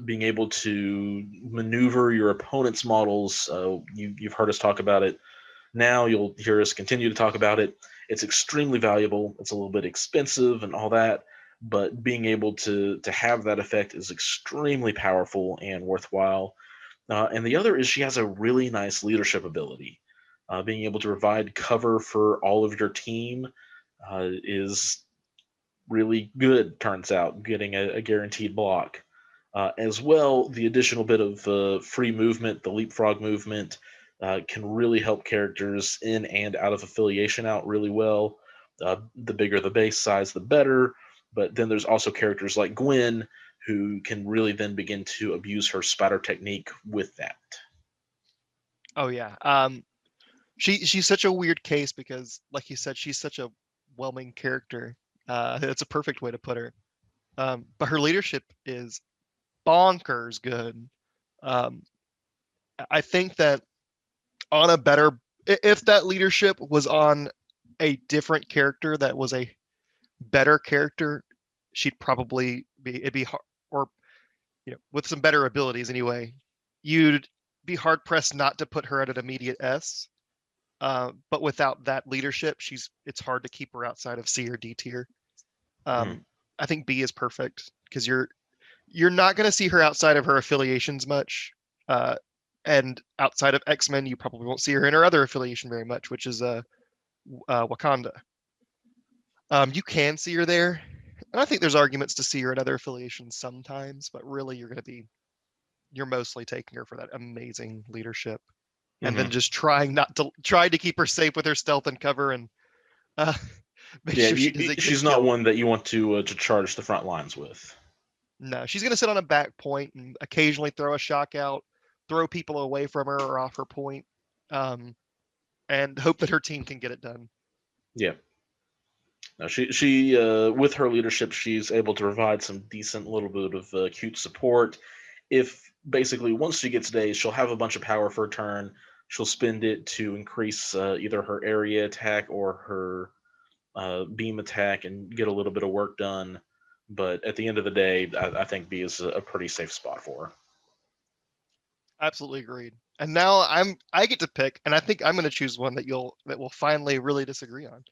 S1: Being able to maneuver your opponent's models. You've heard us talk about it. Now you'll hear us continue to talk about it. It's extremely valuable. It's a little bit expensive and all that, but being able to have that effect is extremely powerful and worthwhile. And the other is she has a really nice leadership ability. Being able to provide cover for all of your team is really good, turns out, getting a guaranteed block. As well, the additional bit of free movement, the leapfrog movement, can really help characters in and out of affiliation out really well. The bigger the base size, the better. But then there's also characters like Gwen who can really then begin to abuse her spider technique with that.
S2: Oh yeah. She's such a weird case because, like you said, she's such a whelming character. It's a perfect way to put her. But her leadership is bonkers good. Um, I think that on a better, if that leadership was on a different character that was a better character, she'd probably be, it'd be hard, or with some better abilities anyway, you'd be hard pressed not to put her at an immediate S. But without that leadership, it's hard to keep her outside of C or D tier.
S1: Mhm.
S2: I think B is perfect because you're not going to see her outside of her affiliations much, and outside of X-Men, you probably won't see her in her other affiliation very much, which is Wakanda. You can see her there, and I think there's arguments to see her in other affiliations sometimes, but really you're mostly taking her for that amazing leadership, and then
S1: Mhm.
S2: just try to keep her safe with her stealth and cover, and uh, make
S1: Yeah,
S2: sure she doesn't get
S1: she's not
S2: killed.
S1: one that you want to charge the front lines with.
S2: No, she's gonna sit on a back point and occasionally throw a shock out, throw people away from her or off her point, um, and hope that her team can get it done.
S1: Yeah. No, she with her leadership, she's able to provide some decent little bit of cute support. If basically once she gets dazed, she'll have a bunch of power for a turn. She'll spend it to increase either her area attack or her beam attack and get a little bit of work done. But at the end of the day, I think B is a pretty safe spot for her.
S2: Absolutely agreed. And now I get to pick, and I think I'm going to choose one that we'll finally really disagree on.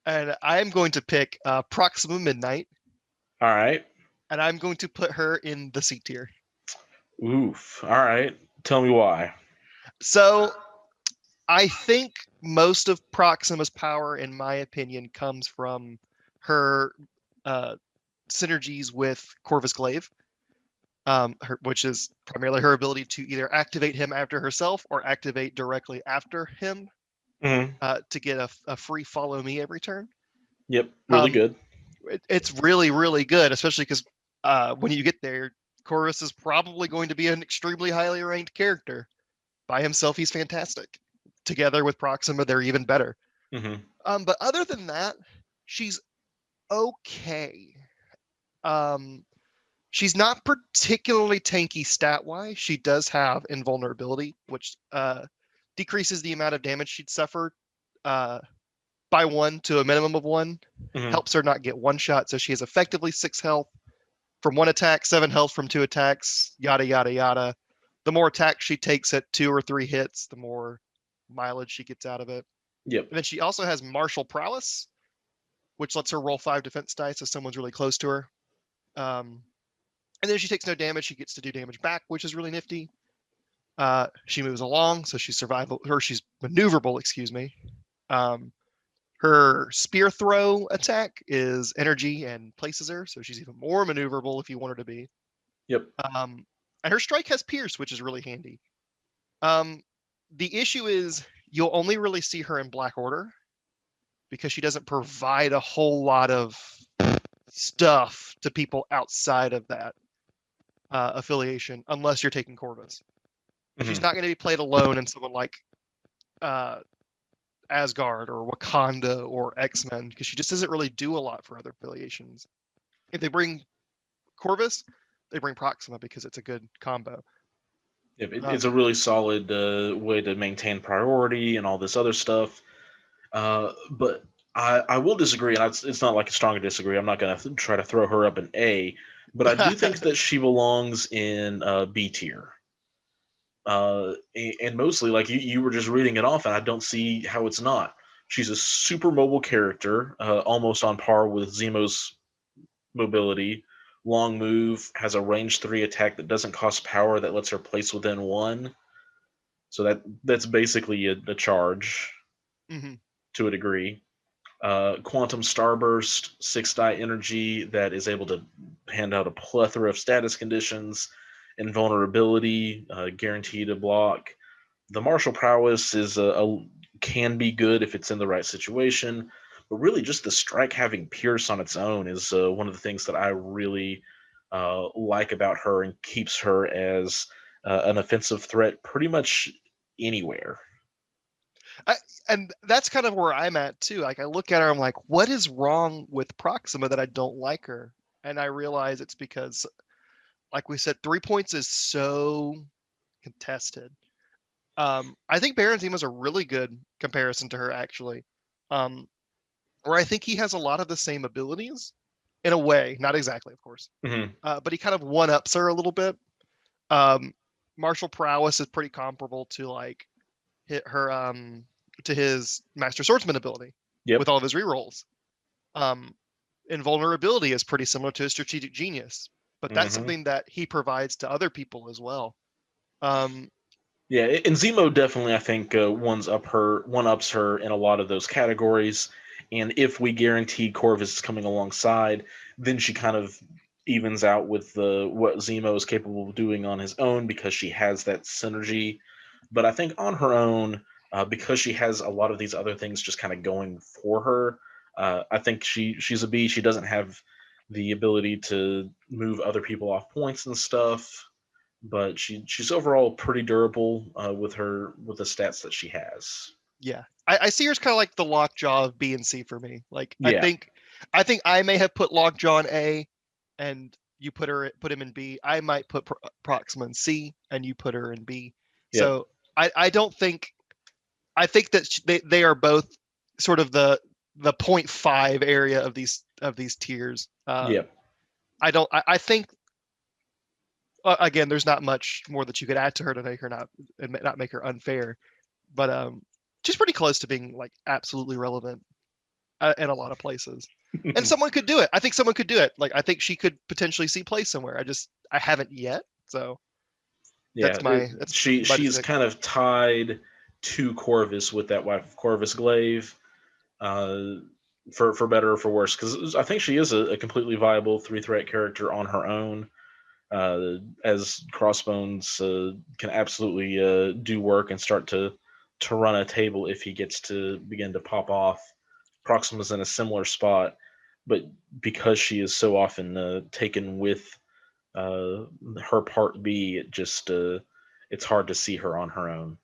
S2: And I'm going to pick Proxima Midnight,
S1: All right.
S2: and I'm going to put her in the C tier.
S1: Oof. All right. Tell me why.
S2: So I think most of Proxima's power, in my opinion, comes from her uh, synergies with Corvus Glaive, which is primarily her ability to either activate him after herself or activate directly after him
S1: Mhm.
S2: to get a free follow me every turn.
S1: Yep. Really
S2: Um,
S1: good.
S2: it's really, really good, especially because when you get there, Corvus is probably going to be an extremely highly ranked character. By himself, he's fantastic. Together with Proxima, they're even better.
S1: Hmm.
S2: But other than that, she's okay. Um, she's not particularly tanky stat wise. She does have invulnerability, which decreases the amount of damage she'd suffer uh, by 1 to a minimum of 1.
S1: Hmm.
S2: Helps her not get one shot, so she has effectively 6 health from 1 attack, 7 health from 2 attacks, yada yada yada. The more attacks she takes at 2 or 3 hits, the more mileage she gets out of it.
S1: Yep.
S2: And then she also has martial prowess, which lets her roll 5 defense dice if someone's really close to her. And then if she takes no damage, she gets to do damage back, which is really nifty. She moves along, so she's survival or she's maneuverable, excuse me. Her spear throw attack is energy and places her, so she's even more maneuverable if you want her to be.
S1: Yep.
S2: And her strike has pierce, which is really handy. The issue is you'll only really see her in Black Order because she doesn't provide a whole lot of stuff to people outside of that affiliation unless you're taking Corvus. She's
S1: Hmm.
S2: not going to be played alone in someone like uh, Asgard or Wakanda or X-Men because she just doesn't really do a lot for other affiliations. If they bring Corvus, they bring Proxima because it's a good combo.
S1: Yep. It's
S2: Um,
S1: a really solid way to maintain priority and all this other stuff. But I will disagree, and it's not like a strong disagree. I'm not going to try to throw her up an A, but I do think that she belongs in B tier. And mostly, like you were just reading it off, and I don't see how it's not. She's a super mobile character, almost on par with Zemo's mobility. Long move, has a range 3 attack that doesn't cost power that lets her place within 1. So that's basically a charge
S2: Hmm.
S1: to a degree. Quantum Starburst, 6 die energy that is able to hand out a plethora of status conditions. Invulnerability, guaranteed to block. The martial prowess can be good if it's in the right situation, but really just the strike having Pierce on its own is one of the things that I really like about her and keeps her as an offensive threat pretty much anywhere.
S2: And that's kind of where I'm at too. Like I look at her, I'm like, what is wrong with Proxima that I don't like her? And I realize it's because, like we said, 3 points is so contested. I think Baron Zemo's a really good comparison to her, actually. Um, where I think he has a lot of the same abilities in a way, not exactly, of course,
S1: Mm-hmm.
S2: but he kind of one ups her a little bit. Um, martial prowess is pretty comparable to like hit her to his master swordsman ability with
S1: Yep.
S2: all of his rerolls. Um, invulnerability is pretty similar to his strategic genius, but that's
S1: Mm-hmm.
S2: something that he provides to other people as well. Um,
S1: Yeah, and Zemo definitely, I think, one ups her in a lot of those categories. And if we guarantee Corvus is coming alongside, then she kind of evens out with what Zemo is capable of doing on his own because she has that synergy. But I think on her own, because she has a lot of these other things just kind of going for her, I think she's a B. She doesn't have the ability to move other people off points and stuff, but she's overall pretty durable with the stats that she has.
S2: yeah, I see her as kind of like the Lockjaw of B and C for me. Like
S1: Yeah.
S2: I think I may have put Lockjaw in A, and you put him in B. I might put Proxima in C, and you put her in B.
S1: Yep.
S2: So I don't think I think that they are both sort of the 0.5 area of these tiers.
S1: Yep.
S2: I think again, there's not much more that you could add to her to make her not make her unfair, but she's pretty close to being like absolutely relevant in a lot of places. And someone could do it. I think someone could do it. Like I think she could potentially see play somewhere. I haven't yet. So
S1: Yeah.
S2: that's my
S1: She's
S2: decision.
S1: kind of tied to Corvus with that wife of Corvus Glaive, uh, for better or for worse, because I think she is a completely viable 3 threat character on her own. As Crossbones can absolutely do work and start to run a table if he gets to begin to pop off. Proxima's in a similar spot, but because she is so often taken with uh, her part B, it's hard to see her on her own.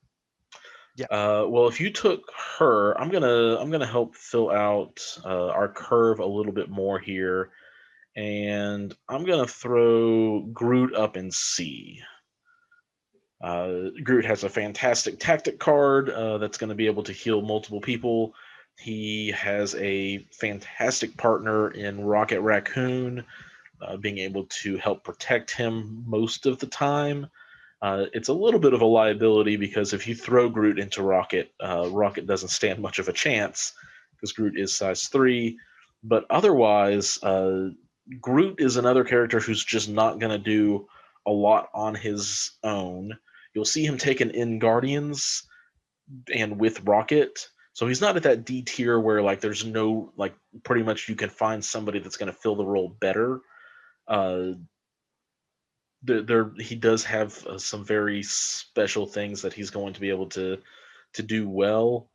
S2: Yeah.
S1: Well, if you took her, I'm gonna help fill out our curve a little bit more here, and I'm gonna throw Groot up in C. Groot has a fantastic tactic card that's going to be able to heal multiple people. He has a fantastic partner in Rocket Raccoon, being able to help protect him most of the time. It's a little bit of a liability because if you throw Groot into Rocket, Rocket doesn't stand much of a chance because Groot is size 3. But otherwise, Groot is another character who's just not going to do a lot on his own. You'll see him taken in Guardians and with Rocket. So he's not at that D tier where like there's no like pretty much you can find somebody that's going to fill the role better. Uh, he does have some very special things that he's going to be able to do well,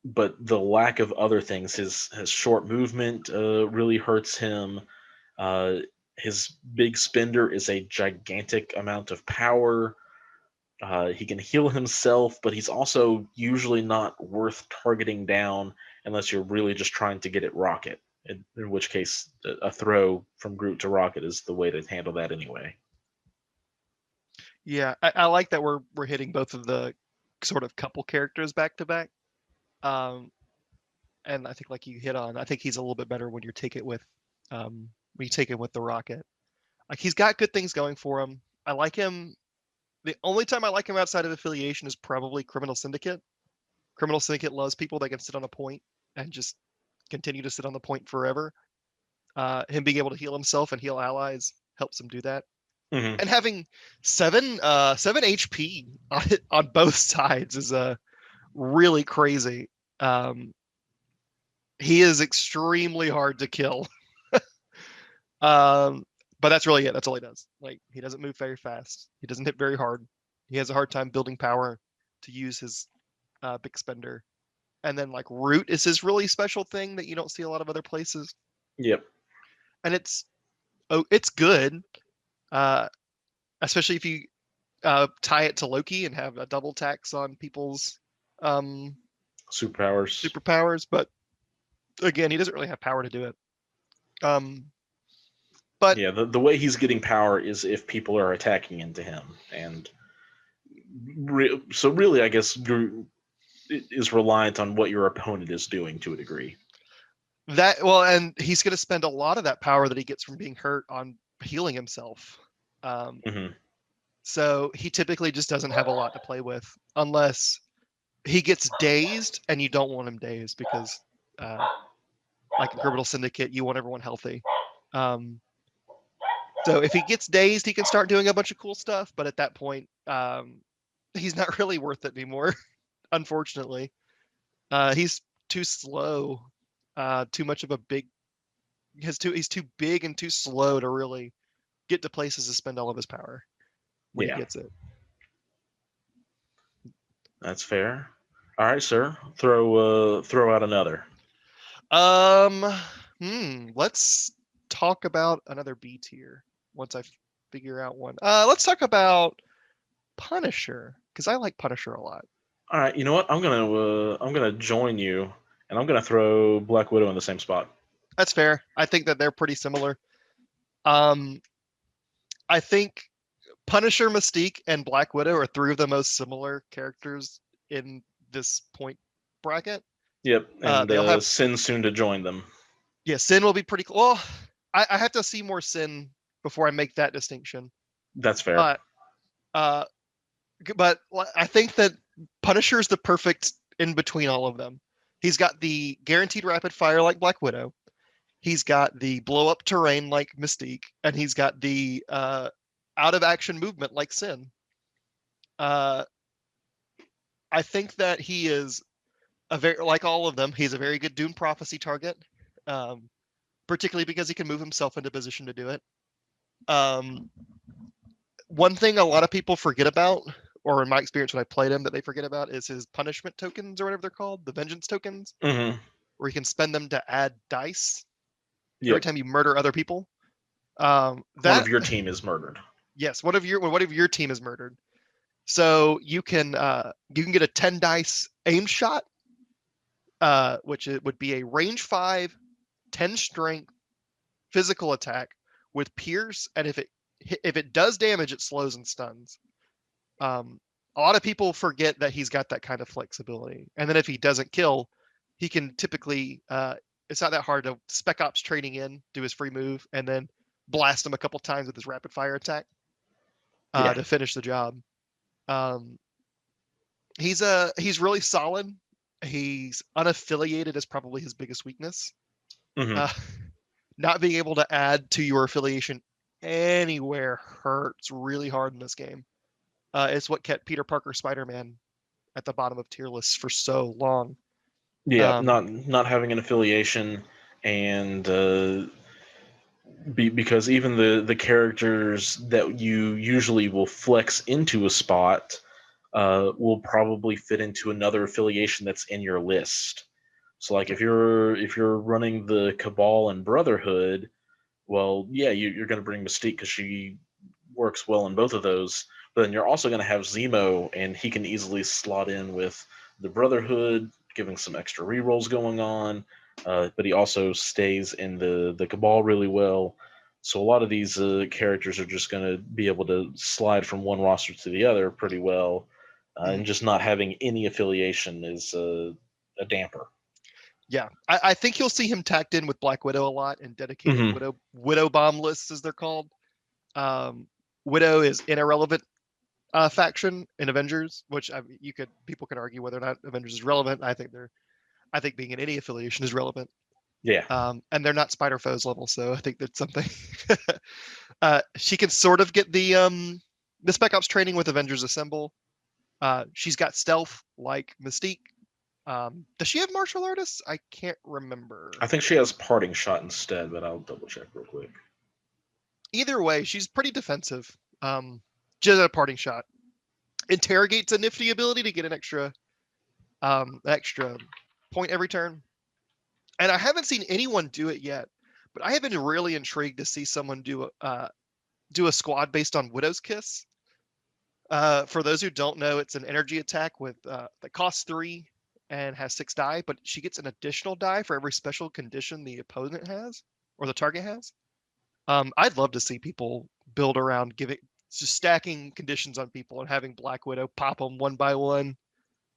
S1: but the lack of other things, his short movement really hurts him. Uh, his big spender is a gigantic amount of power. He can heal himself, but he's also usually not worth targeting down unless you're really just trying to get at Rocket. In which case, a throw from Groot to Rocket is the way to handle that anyway.
S2: Yeah. I like that we're hitting both of the sort of couple characters back to back. Um, and I think like you hit on, I think he's a little bit better when you take him with the Rocket. Like he's got good things going for him. I like him. The only time I like him outside of affiliation is probably Criminal Syndicate. Criminal Syndicate loves people that can sit on a point and just continue to sit on the point forever. Him being able to heal himself and heal allies helps him do that.
S1: Mm-hmm.
S2: And having 7 HP on both sides is really crazy. He is extremely hard to kill. But that's really it. That's all he does. Like, he doesn't move very fast. He doesn't hit very hard. He has a hard time building power to use his big spender. And then like Root is his really special thing that you don't see a lot of other places.
S1: Yep.
S2: And it's good, especially if you tie it to Loki and have a double tax on people's
S1: Superpowers.
S2: But again, he doesn't really have power to do it. But
S1: yeah, the way he's getting power is if people are attacking into him, and so really, I guess Groot is reliant on what your opponent is doing to a degree.
S2: And he's going to spend a lot of that power that he gets from being hurt on healing himself. So he typically just doesn't have a lot to play with unless he gets dazed, and you don't want him dazed because, like in Criminal Syndicate, you want everyone healthy. So if he gets dazed, he can start doing a bunch of cool stuff. But at that point, he's not really worth it anymore, unfortunately. He's too slow. Too much of a big. He's too big and too slow to really get to places to spend all of his power when he gets it.
S1: That's fair. All right, sir. Throw out another.
S2: Let's talk about another B tier once I figure out one. Let's talk about Punisher, because I like Punisher a lot.
S1: All right, you know what? I'm gonna join you, and I'm gonna throw Black Widow in the same spot.
S2: That's fair. I think that they're pretty similar. I think Punisher, Mystique, and Black Widow are 3 of the most similar characters in this point bracket.
S1: Yep, and
S2: they'll have
S1: Sin soon to join them.
S2: Yeah, Sin will be pretty cool. Well, I have to see more Sin before I make that distinction.
S1: That's fair.
S2: But I think that Punisher is the perfect in between all of them. He's got the guaranteed rapid fire like Black Widow. He's got the blow up terrain like Mystique, and he's got the out of action movement like Sin. I think that he is like all of them. He's a very good Doom Prophecy target, particularly because he can move himself into position to do it. One thing a lot of people forget about, or in my experience when I played him, that they forget about is his punishment tokens, or whatever they're called, the vengeance tokens, where you can spend them to add dice every time you murder other people.
S1: One of your team is murdered.
S2: Yes, one of your team is murdered. So you can get a 10 dice aim shot, which would be a range 5, 10 strength physical attack with pierce, and if it does damage, it slows and stuns. A lot of people forget that he's got that kind of flexibility, and then if he doesn't kill, he can typically it's not that hard to spec ops trading in, do his free move, and then blast him a couple times with his rapid fire attack to finish the job. He's really solid. He's unaffiliated is probably his biggest weakness. Not being able to add to your affiliation anywhere hurts really hard in this game. It's what kept Peter Parker Spider-Man at the bottom of tier lists for so long.
S1: Yeah, not having an affiliation, and because even the characters that you usually will flex into a spot will probably fit into another affiliation that's in your list. So like if you're running the Cabal and Brotherhood, well, yeah, you're going to bring Mystique because she works well in both of those. But then you're also going to have Zemo, and he can easily slot in with the Brotherhood, giving some extra rerolls going on. But he also stays in the Cabal really well. So a lot of these characters are just going to be able to slide from one roster to the other pretty well. And just not having any affiliation is a damper.
S2: Yeah, I think you'll see him tacked in with Black Widow a lot and dedicated Widow bomb lists, as they're called. Widow is an irrelevant faction in Avengers, which people can argue whether or not Avengers is relevant. I think being in any affiliation is relevant.
S1: Yeah.
S2: And they're not Spider Foes level, so I think that's something. She can sort of get the Spec Ops training with Avengers Assemble. She's got stealth like Mystique. Does she have martial artists? I can't remember.
S1: I think she has parting shot instead, but I'll double check real quick.
S2: Either way, she's pretty defensive. Just a parting shot. Interrogate's a nifty ability to get an extra point every turn. And I haven't seen anyone do it yet, but I have been really intrigued to see someone do a squad based on Widow's Kiss. For those who don't know, it's an energy attack with that costs 3 and has 6 die, but she gets an additional die for every special condition the opponent has or the target has. I'd love to see people build around just stacking conditions on people and having Black Widow pop them one by one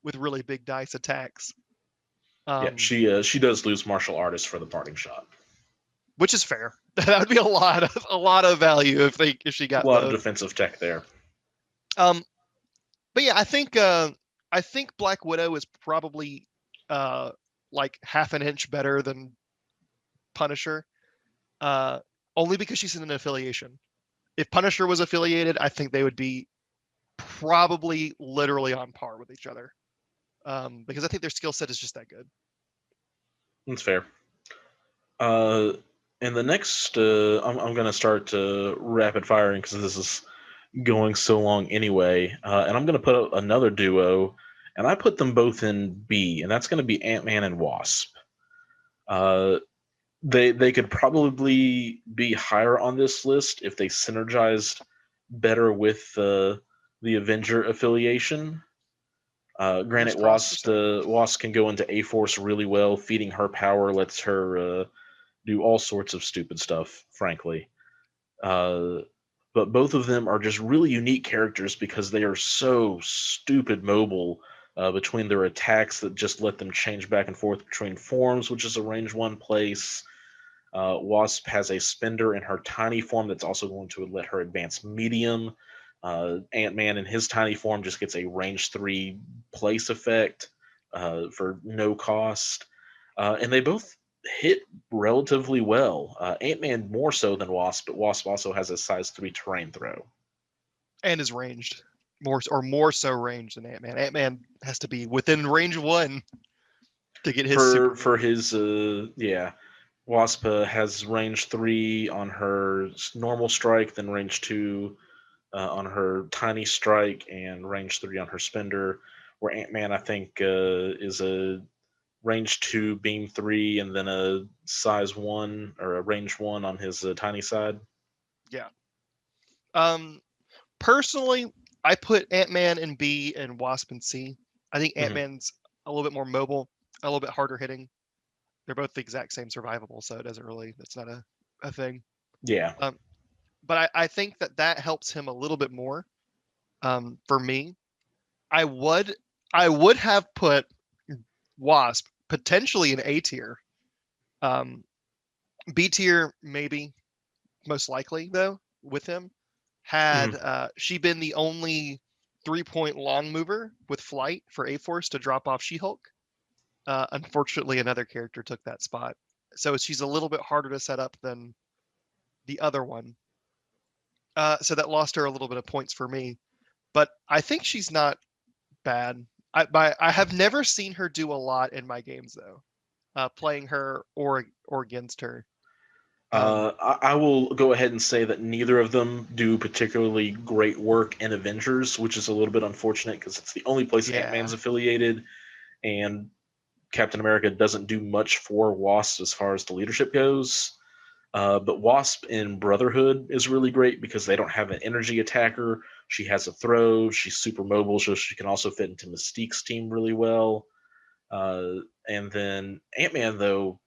S2: with really big dice attacks.
S1: Yeah, she does lose martial artists for the parting shot,
S2: which is fair. That would be a lot of value if she got
S1: a lot of defensive tech there.
S2: But yeah, I think Black Widow is probably like half an inch better than Punisher, only because she's in an affiliation. If Punisher was affiliated, I think they would be probably literally on par with each other, because I think their skill set is just that good.
S1: That's fair. And the next, I'm going to start rapid firing because this is going so long anyway. And I'm going to put another duo, and I put them both in B, and that's going to be Ant-Man and Wasp. They could probably be higher on this list if they synergized better with the Avenger affiliation. Granted, Wasp can go into A-Force really well. Feeding her power lets her do all sorts of stupid stuff, frankly. But both of them are just really unique characters because they are so stupid mobile between their attacks that just let them change back and forth between forms, which is a range 1 place. Wasp has a spender in her tiny form that's also going to let her advance medium. Ant-Man in his tiny form just gets a range 3 place effect for no cost. And they both hit relatively well. Ant-Man more so than Wasp, but Wasp also has a size 3 terrain throw.
S2: And is ranged. More so ranged than Ant-Man. Ant-Man has to be within range 1 to get his
S1: for his yeah. Wasp has range 3 on her normal strike, then range 2 on her tiny strike, and range 3 on her spender. Where Ant-Man, I think, is a range 2 beam 3 and then a size 1 or a range 1 on his tiny side.
S2: Yeah. Personally, I put Ant-Man in B and Wasp in C. I think Ant-Man's a little bit more mobile, a little bit harder hitting. They're both the exact same survivable, so that's not a thing.
S1: Yeah.
S2: But I think that helps him a little bit more. For me, I would have put Wasp potentially in A tier. B tier, maybe, most likely though, with him. Had she been the only 3-point long mover with flight for A-Force to drop off She-Hulk, unfortunately another character took that spot. So she's a little bit harder to set up than the other one. So that lost her a little bit of points for me. But I think she's not bad. I have never seen her do a lot in my games though, playing her or against her.
S1: I will go ahead and say that neither of them do particularly great work in Avengers, which is a little bit unfortunate because it's the only place Ant-Man's affiliated, and Captain America doesn't do much for Wasp as far as the leadership goes. But Wasp in Brotherhood is really great because they don't have an energy attacker. She has a throw. She's super mobile, so she can also fit into Mystique's team really well. And then Ant-Man, though,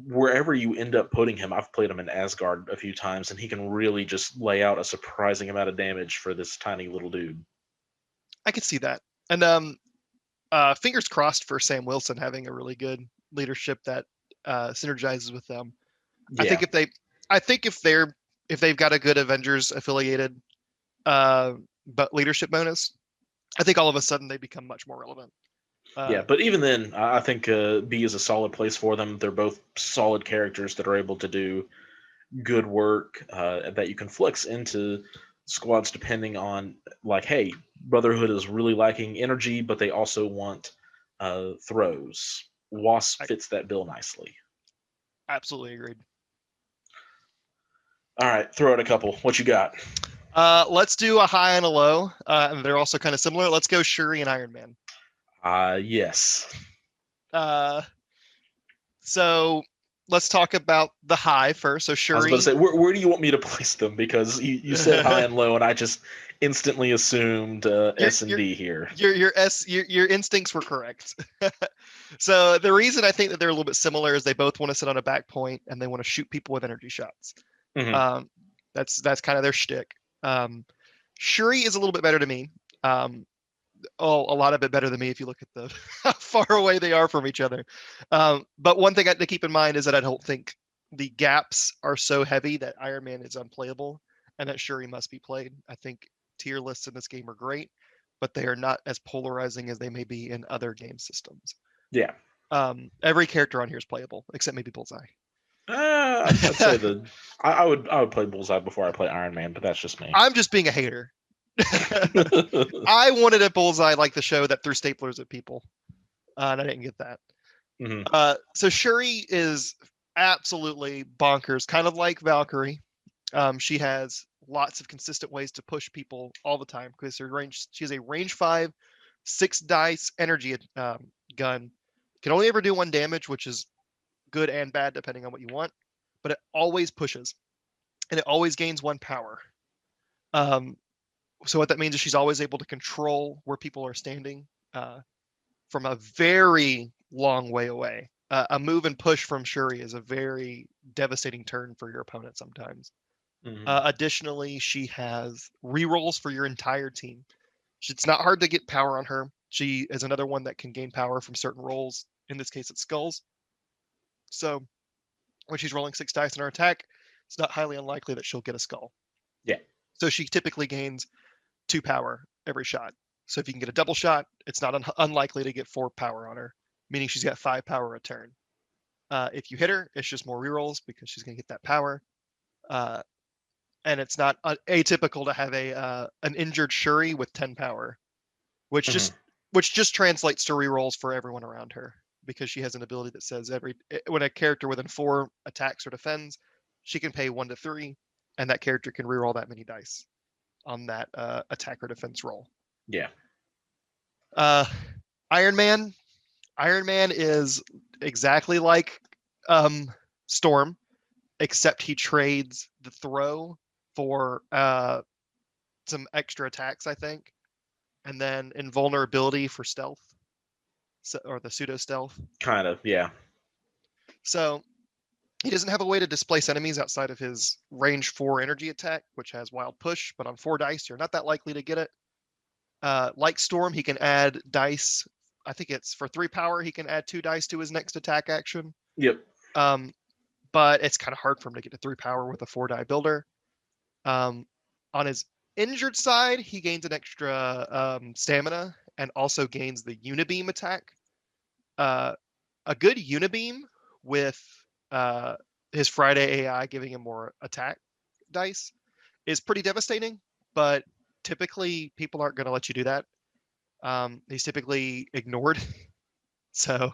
S1: wherever you end up putting him, I've played him in Asgard a few times, and he can really just lay out a surprising amount of damage for this tiny little dude.
S2: I could see that. And fingers crossed for Sam Wilson having a really good leadership that synergizes with them. Yeah. I think if they've got a good Avengers affiliated but leadership bonus, I think all of a sudden they become much more relevant.
S1: Yeah, but even then, I think B is a solid place for them. They're both solid characters that are able to do good work that you can flex into squads depending on, like, hey, Brotherhood is really lacking energy, but they also want throws. Wasp fits that bill nicely.
S2: Absolutely agreed.
S1: All right, throw out a couple. What you got?
S2: Let's do a high and a low. And they're also kind of similar. Let's go Shuri and Iron Man.
S1: Yes.
S2: So let's talk about the high first. So Shuri.
S1: I was about to say, where do you want me to place them? Because you said high and low, and I just instantly assumed S and D here.
S2: Your instincts were correct. So the reason I think that they're a little bit similar is they both want to sit on a back point and they want to shoot people with energy shots.
S1: Mm-hmm.
S2: That's kind of their shtick. Shuri is a little bit better to me. A lot of it better than me if you look at the how far away they are from each other. But one thing to keep in mind is that I don't think the gaps are so heavy that Iron Man is unplayable and that Shuri must be played. I think tier lists in this game are great, but they are not as polarizing as they may be in other game systems.
S1: Yeah.
S2: Every character on here is playable except maybe Bullseye.
S1: I'd say I would play Bullseye before I play Iron Man, but that's just me.
S2: I'm just being a hater. I wanted a Bullseye like the show that threw staplers at people, and I didn't get that.
S1: Mm-hmm.
S2: So Shuri is absolutely bonkers, kind of like Valkyrie. She has lots of consistent ways to push people all the time because her range. She has a range 5, 6 dice energy gun. Can only ever do 1 damage, which is good and bad depending on what you want. But it always pushes, and it always gains 1 power. So what that means is she's always able to control where people are standing from a very long way away. A move and push from Shuri is a very devastating turn for your opponent sometimes.
S1: Mm-hmm.
S2: Additionally, she has rerolls for your entire team. It's not hard to get power on her. She is another one that can gain power from certain rolls. In this case, it's skulls. So when she's rolling 6 dice in her attack, it's not highly unlikely that she'll get a skull.
S1: Yeah.
S2: So she typically gains 2 power every shot. So if you can get a double shot, it's not unlikely to get 4 power on her, meaning she's got 5 power a turn. If you hit her, it's just more rerolls because she's going to get that power. And it's not atypical to have an injured Shuri with 10 power, which just translates to rerolls for everyone around her because she has an ability that says when a character within 4 attacks or defends, she can pay 1 to 3, and that character can reroll that many dice on that attack or defense roll.
S1: Yeah.
S2: Iron Man is exactly like Storm, except he trades the throw for some extra attacks, I think, and then invulnerability for stealth, or the pseudo stealth.
S1: Kind of, yeah.
S2: So he doesn't have a way to displace enemies outside of his range 4 energy attack, which has wild push, but on 4 dice, you're not that likely to get it. Like Storm, he can add dice. I think it's for 3 power, he can add 2 dice to his next attack action.
S1: Yep.
S2: But it's kind of hard for him to get to 3 power with a 4 die builder. On his injured side, he gains an extra stamina and also gains the Unibeam attack. A good Unibeam with his Friday AI giving him more attack dice is pretty devastating, but typically people aren't going to let you do that. He's typically ignored. So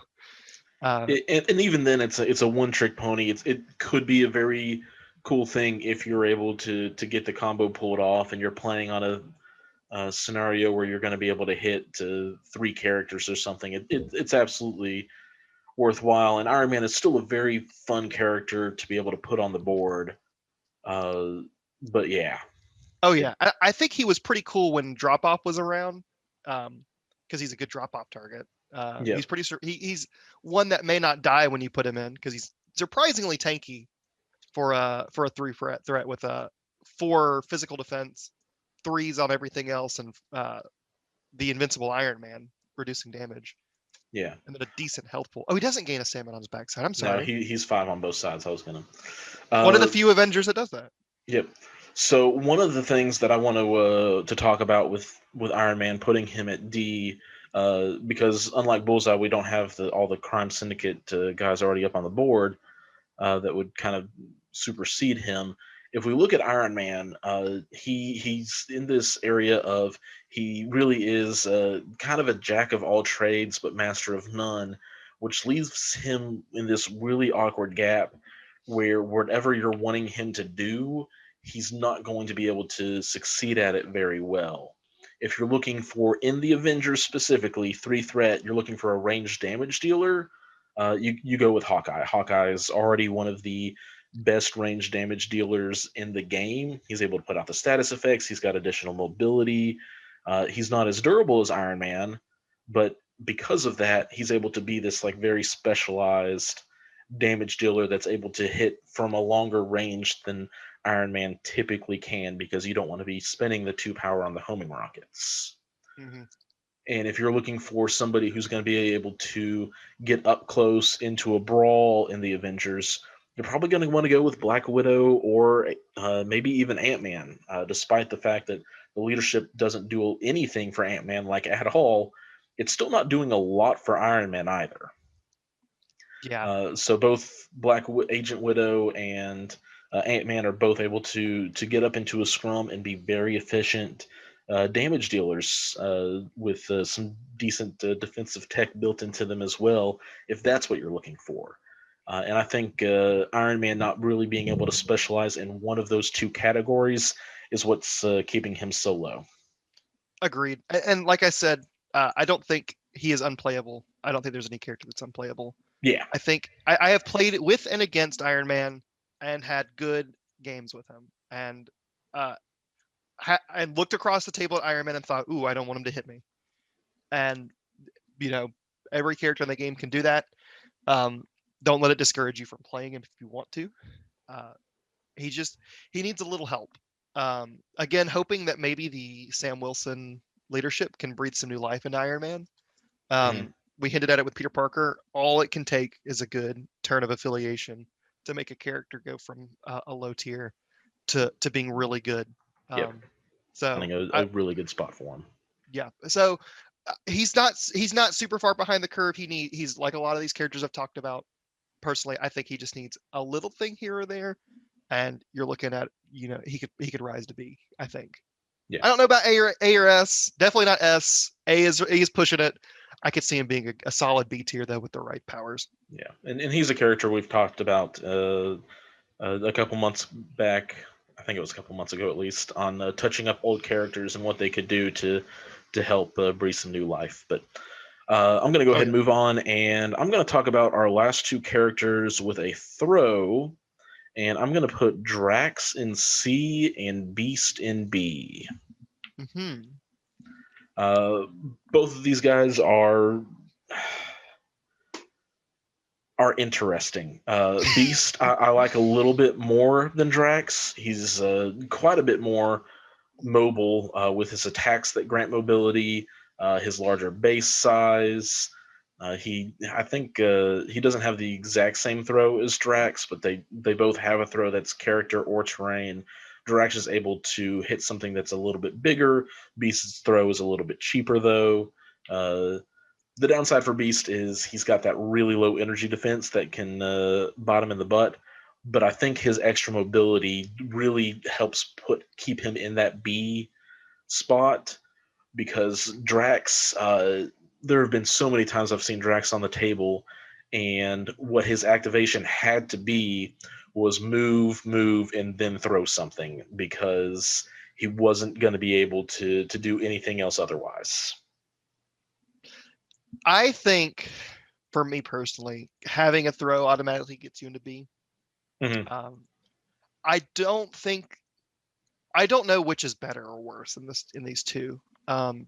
S1: and even then, it's a one-trick pony. It could be a very cool thing if you're able to get the combo pulled off and you're playing on a scenario where you're going to be able to hit 3 characters or something. It's absolutely worthwhile. And Iron Man is still a very fun character to be able to put on the board. But yeah.
S2: Oh yeah, I think he was pretty cool when Drop Off was around, because he's a good drop off target.
S1: Yep.
S2: He's pretty. He's one that may not die when you put him in because he's surprisingly tanky for a 3 threat with 4 physical defense, 3s on everything else, and the invincible Iron Man reducing damage.
S1: Yeah.
S2: And then a decent health pool. Oh, he doesn't gain a stamina on his backside. I'm sorry.
S1: No, he's 5 on both sides. I was gonna.
S2: One of the few Avengers that does that.
S1: Yep. So one of the things that I want to talk about with Iron Man, putting him at D, because unlike Bullseye, we don't have all the Crime Syndicate guys already up on the board that would kind of supersede him. If we look at Iron Man, he's in this area of he really is kind of a jack of all trades but master of none, which leaves him in this really awkward gap where whatever you're wanting him to do, he's not going to be able to succeed at it very well. If you're looking for, in the Avengers specifically, three threat, you're looking for a ranged damage dealer, you go with Hawkeye. Hawkeye is already one of the best range damage dealers in the game. He's able to put out the status effects. He's got additional mobility. He's not as durable as Iron Man, but because of that, he's able to be this like very specialized damage dealer that's able to hit from a longer range than Iron Man typically can, because you don't want to be spending the 2 power on the homing rockets.
S2: Hmm.
S1: And if you're looking for somebody who's going to be able to get up close into a brawl in the Avengers, you're probably going to want to go with Black Widow or maybe even Ant-Man, despite the fact that the leadership doesn't do anything for Ant-Man like at all. It's still not doing a lot for Iron Man either.
S2: Yeah.
S1: So both Agent Widow and Ant-Man are both able to get up into a scrum and be very efficient damage dealers with some decent defensive tech built into them as well, if that's what you're looking for. And I think Iron Man not really being able to specialize in one of those two categories is what's keeping him so low.
S2: Agreed. And like I said, I don't think he is unplayable. I don't think there's any character that's unplayable.
S1: Yeah.
S2: I think I have played with and against Iron Man and had good games with him. And I looked across the table at Iron Man and thought, ooh, I don't want him to hit me. And, you know, every character in the game can do that. Don't let it discourage you from playing him if you want to. Uh, he needs a little help. Again, hoping that maybe the Sam Wilson leadership can breathe some new life into Iron Man.
S1: Mhm.
S2: We hinted at it with Peter Parker. All it can take is a good turn of affiliation to make a character go from a low tier to being really good.
S1: Yep.
S2: So
S1: Finding a
S2: I,
S1: really good spot for him.
S2: yeah, so he's not super far behind the curve. He's like a lot of these characters I've talked about. Personally, I think he just needs a little thing here or there, and you're looking at he could rise to B. I think.
S1: Yeah.
S2: I don't know about A or S. Definitely not S. A is pushing it. I could see him being a solid B tier though with the right powers.
S1: Yeah, and he's a character we've talked about a couple months back. I think it was a couple months ago at least, on touching up old characters and what they could do to help breathe some new life. But I'm going to go
S2: Oh
S1: ahead
S2: yeah.
S1: and move on, and I'm going to talk about our last two characters with a throw, and I'm going to put Drax in C and Beast in B.
S2: Hmm.
S1: Uh, Both of these guys are interesting. Beast, I like a little bit more than Drax. He's quite a bit more mobile with his attacks that grant mobility, his larger base size. I think he doesn't have the exact same throw as Drax, but they both have a throw that's character or terrain. Drax is able to hit something that's a little bit bigger. Beast's throw is a little bit cheaper though. The downside for Beast is he's got that really low energy defense that can bottom in the butt. But I think his extra mobility really helps keep him in that B spot, because Drax. There have been so many times I've seen Drax on the table, and what his activation had to be was move, and then throw something, because he wasn't going to be able to do anything else otherwise.
S2: I think for me personally, having a throw automatically gets you into B.
S1: Mm-hmm.
S2: Um, I don't think I don't know which is better or worse in these two.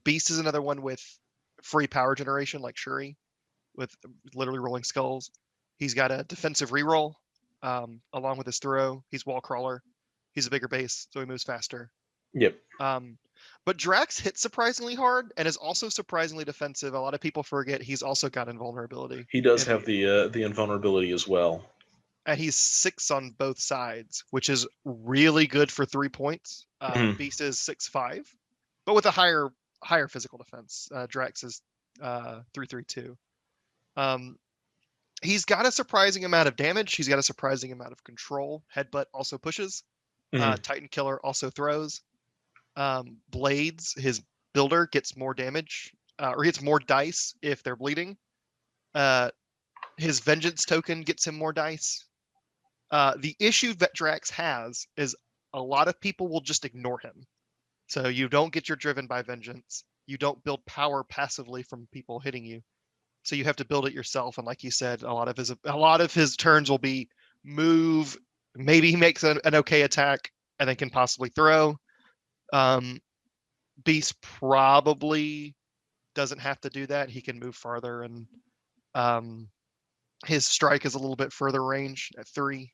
S2: Beast is another one with free power generation, like Shuri, with literally rolling skulls. He's got a defensive reroll along with his throw. He's wall crawler. He's a bigger base, so he moves faster.
S1: Yep.
S2: Um, but Drax hits surprisingly hard and is also surprisingly defensive. A lot of people forget he's also got invulnerability.
S1: He does
S2: And
S1: have the invulnerability as well.
S2: and he's 6 on both sides, which is really good for 3 points.
S1: Mhm.
S2: Beast is 6'5", but with a higher physical defense. Drax is 332. He's got a surprising amount of damage. He's got a surprising amount of control. Headbutt also pushes.
S1: Mhm.
S2: Titan Killer also throws. Blades, his builder gets more damage, or gets more dice if they're bleeding. His Vengeance token gets him more dice. The issue that Drax has is a lot of people will just ignore him. So you don't get your driven by vengeance. You don't build power passively from people hitting you. So you have to build it yourself. And like you said, a lot of his turns will be move. Maybe he makes an okay attack and then can possibly throw. Beast probably doesn't have to do that. He can move farther, and his strike is a little bit further range at 3.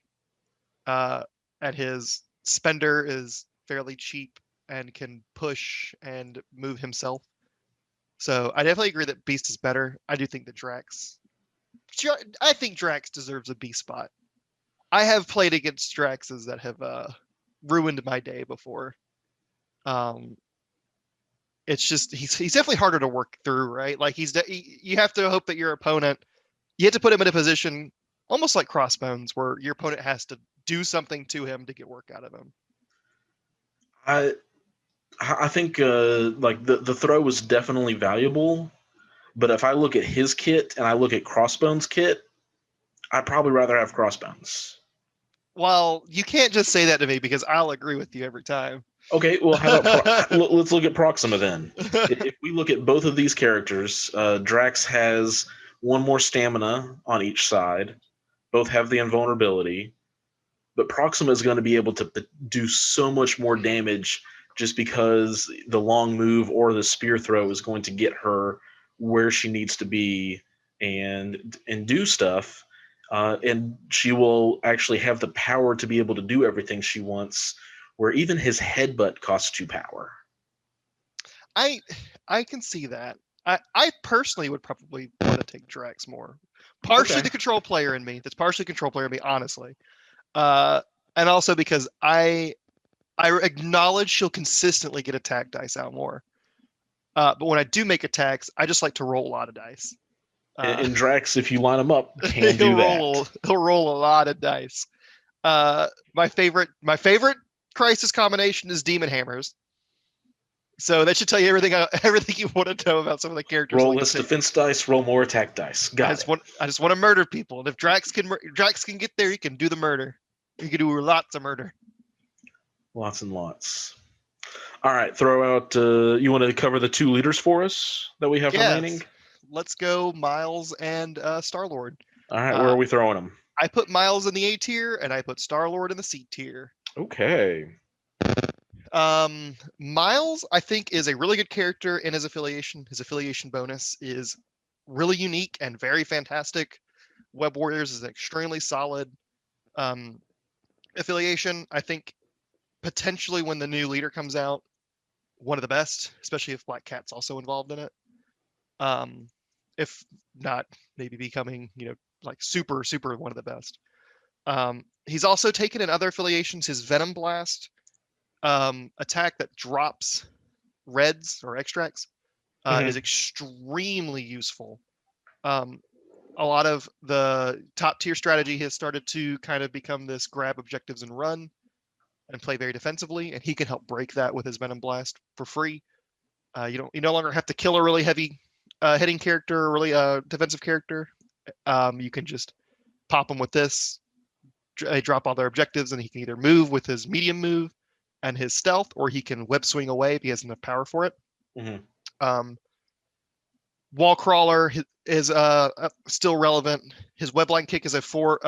S2: And his spender is fairly cheap and can push and move himself. So I definitely agree that Beast is better. I do think that I think Drax deserves a B spot. I have played against Draxes that have ruined my day before. It's just he's definitely harder to work through, right? Like you have to hope that your opponent, you have to put him in a position almost like Crossbones, where your opponent has to do something to him to get work out of him.
S1: I think like the throw is definitely valuable, but if I look at his kit and I look at Crossbones' kit, I'd probably rather have Crossbones.
S2: Well, you can't just say that to me because I'll agree with you every time.
S1: Okay, well, how about let's look at Proxima then. If we look at both of these characters, Drax has one more stamina on each side. Both have the invulnerability, but Proxima is going to be able to do so much more damage just because the long move or the spear throw is going to get her where she needs to be and do stuff. And she will actually have the power to be able to do everything she wants, where even his headbutt costs 2 power.
S2: I can see that. I personally would probably want to take Drax more. Partially
S1: Okay.
S2: the control player in me. That's partially control player in me, honestly. And also because I acknowledge she'll consistently get attack dice out more. But when I do make attacks, I just like to roll a lot of dice.
S1: And Drax, if you line him up, can do that.
S2: He'll roll a lot of dice. My favorite crisis combination is Demon Hammers. So that should tell you everything you want to know about some of the characters.
S1: Roll less defense dice, roll more attack dice. Got it.
S2: I just want to murder people, and if Drax can get there, he can do the murder. He can do lots of murder.
S1: Lots and lots. All right, throw out. You want to cover the 2 leaders for us that we have remaining?
S2: Let's go Miles and Star-Lord.
S1: All right, where are we throwing them?
S2: I put Miles in the A tier, and I put Star-Lord in the C tier.
S1: Okay.
S2: Miles, I think, is a really good character in his affiliation. His affiliation bonus is really unique and very fantastic. Web Warriors is an extremely solid affiliation. I think potentially when the new leader comes out, one of the best, especially if Black Cat's also involved in it. If not, maybe becoming, like super one of the best. He's also taken in other affiliations his Venom Blast attack that drops reds or extracts is extremely useful. A lot of the top tier strategy has started to kind of become this grab objectives and run and play very defensively, and he can help break that with his Venom Blast for free. You no longer have to kill a really heavy hitting character or really defensive character. You can just pop him with this. They drop all their objectives, and he can either move with his medium move and his stealth, or he can web swing away if he has enough power for it. Wall crawler is still relevant. His webline kick is a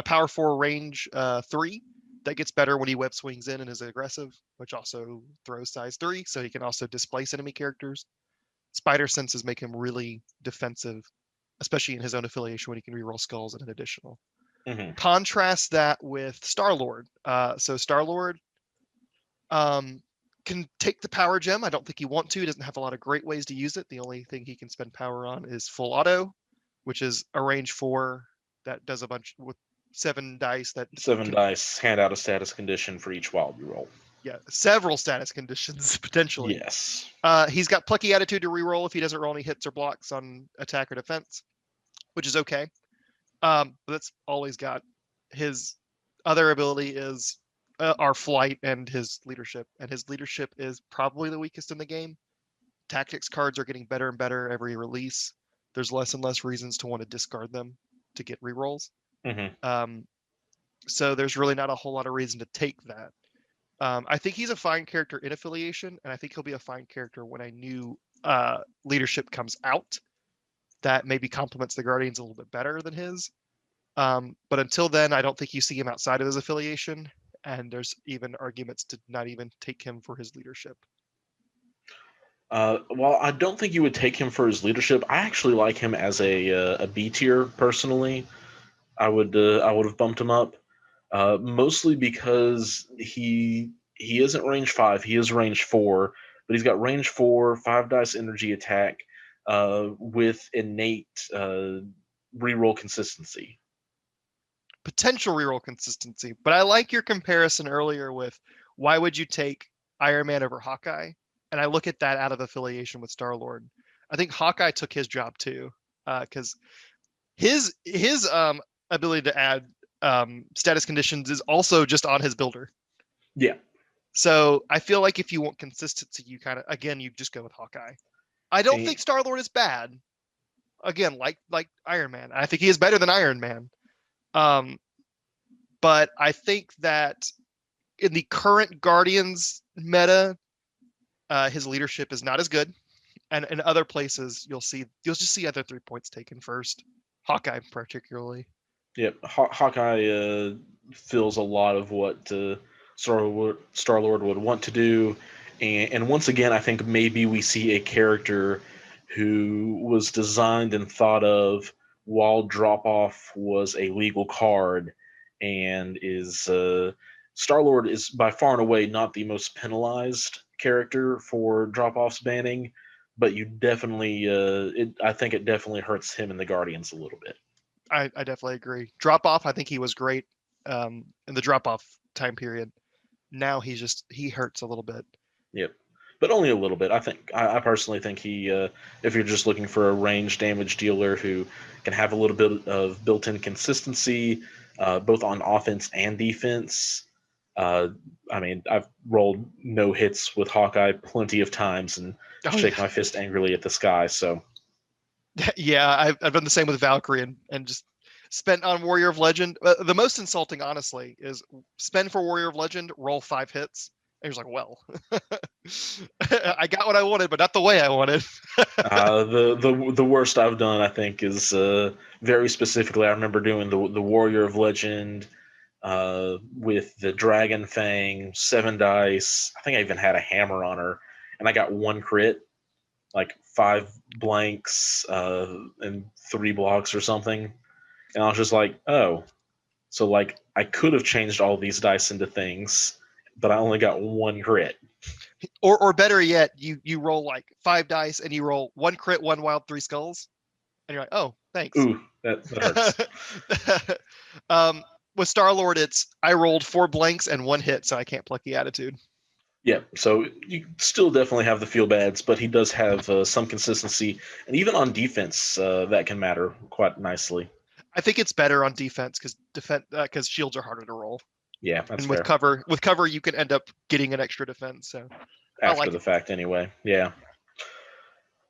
S2: power 4 range 3 that gets better when he web swings in and is aggressive, which also throws size 3, so he can also displace enemy characters. Spider senses make him really defensive, especially in his own affiliation when he can reroll skulls and an additional. Contrast that with Star-Lord. So Star-Lord can take the power gem. I don't think he wants to. He doesn't have a lot of great ways to use it. The only thing he can spend power on is full auto, which is a range 4 that does a bunch with 7 dice that
S1: 7 dice, hand out a status condition for each wild you roll.
S2: Yeah, several status conditions potentially.
S1: Yes.
S2: He's got plucky attitude to reroll if he doesn't roll any hits or blocks on attack or defense, which is okay. But that's all he's got. His other ability is our flight and his leadership, and his leadership is probably the weakest in the game. Tactics cards are getting better and better every release. There's less and less reasons to want to discard them to get rerolls. So there's really not a whole lot of reason to take that. I think he's a fine character in affiliation, and I think he'll be a fine character when a new leadership comes out that maybe complements the Guardians a little bit better than his. But until then, I don't think you see him outside of his affiliation, and there's even arguments to not even take him for his leadership.
S1: Well, I don't think you would take him for his leadership. I actually like him as a B tier personally. I would have bumped him up, mostly because he isn't range 5. He is range 4, but he's got range 4, 5 dice energy attack, with innate reroll consistency.
S2: Potential reroll consistency, but I like your comparison earlier with why would you take Iron Man over Hawkeye? And I look at that out of affiliation with Star-Lord. I think Hawkeye took his job too, because his ability to add status conditions is also just on his builder.
S1: Yeah.
S2: So I feel like if you want consistency, you you just go with Hawkeye. I don't think Star-Lord is bad. Again, like Iron Man, I think he is better than Iron Man. But I think that in the current Guardians meta, his leadership is not as good, and in other places you'll just see other 3 points taken first. Hawkeye particularly.
S1: Yep, Hawkeye fills a lot of what Star-Lord would want to do, and once again, I think maybe we see a character who was designed and thought of while Drop-Off was a legal card, and is Star-Lord is by far and away not the most penalized character for Drop-Off's banning, but you definitely, I think it definitely hurts him and the Guardians a little bit.
S2: I definitely agree. Drop-Off, I think he was great in the Drop-Off time period. Now he hurts a little bit.
S1: Yep, but only a little bit. I personally think he, if you're just looking for a range damage dealer who can have a little bit of built-in consistency, both on offense and defense. I mean, I've rolled no hits with Hawkeye plenty of times and shake my fist angrily at the sky. So,
S2: yeah, I've done the same with Valkyrie and just spent on Warrior of Legend. The most insulting, honestly, is spend for Warrior of Legend, roll 5 hits, and you're like, well, I got what I wanted, but not the way I wanted.
S1: The worst I've done, I think, is very specifically. I remember doing the Warrior of Legend. With the Dragon Fang, 7 dice. I think I even had a hammer on her, and I got 1 crit, like 5 blanks, and 3 blocks or something. And I was just like, oh, so like I could have changed all these dice into things, but I only got 1 crit.
S2: Or better yet, you roll like 5 dice and you roll 1 crit, 1 wild, 3 skulls, and you're like, oh, thanks.
S1: Ooh, that
S2: hurts. With Star-Lord, it's I rolled 4 blanks and 1 hit, so I can't plucky attitude.
S1: Yeah, so you still definitely have the feel bads, but he does have some consistency, and even on defense, that can matter quite nicely.
S2: I think it's better on defense because shields are harder to roll.
S1: Yeah, that's
S2: and
S1: fair.
S2: with cover, you can end up getting an extra defense. So
S1: after the fact, anyway. Yeah.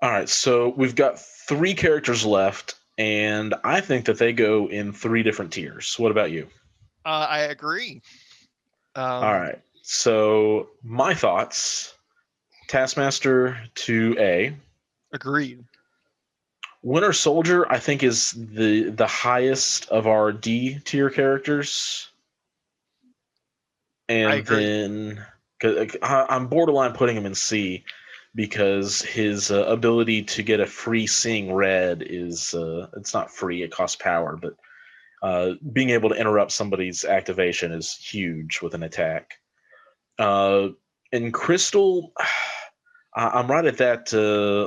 S1: All right, so we've got 3 characters left. And I think that they go in 3 different tiers. What about you?
S2: I agree.
S1: All right. So my thoughts: Taskmaster to A.
S2: Agreed.
S1: Winter Soldier, I think, is the highest of our D tier characters. And then I'm borderline putting him in C, because his ability to get a free Seeing Red is, it's not free, it costs power, but being able to interrupt somebody's activation is huge with an attack. In Crystal, I'm right at that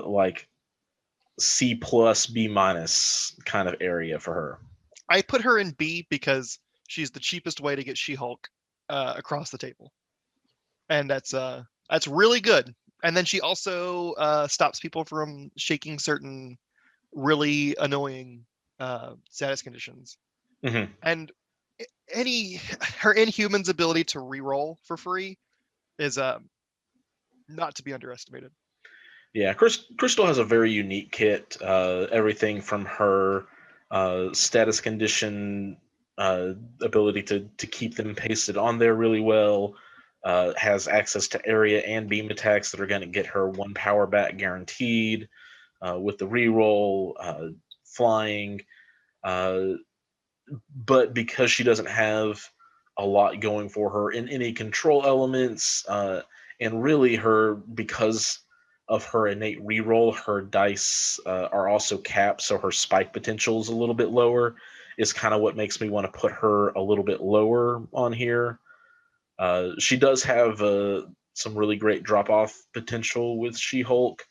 S1: like C plus, B minus kind of area for her.
S2: I put her in B because she's the cheapest way to get She-Hulk across the table, and that's really good. And then she also stops people from shaking certain really annoying status conditions.
S1: Mm-hmm.
S2: And her Inhuman's ability to reroll for free is not to be underestimated.
S1: Yeah, Crystal has a very unique kit. Everything from her status condition ability to keep them pasted on there really well. Has access to area and beam attacks that are going to get her 1 power back guaranteed. With the reroll, flying. But because she doesn't have a lot going for her in any control elements, and really because of her innate reroll, her dice are also capped, so her spike potential is a little bit lower, is kind of what makes me want to put her a little bit lower on here. She does have some really great drop-off potential with She-Hulk,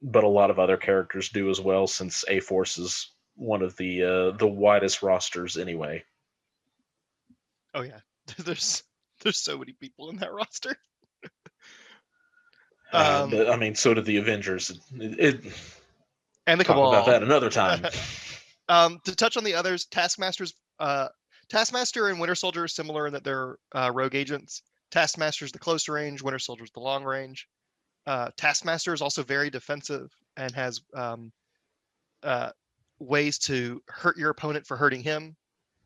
S1: but a lot of other characters do as well, since A-Force is one of the widest rosters anyway.
S2: Oh yeah, there's so many people in that roster.
S1: But I mean, so did the Avengers.
S2: And the
S1: Talk about
S2: Cabal.
S1: that another time.
S2: To touch on the others, Taskmaster and Winter Soldier are similar in that they're rogue agents. Taskmaster's the close range, Winter Soldier's the long range. Taskmaster is also very defensive and has ways to hurt your opponent for hurting him,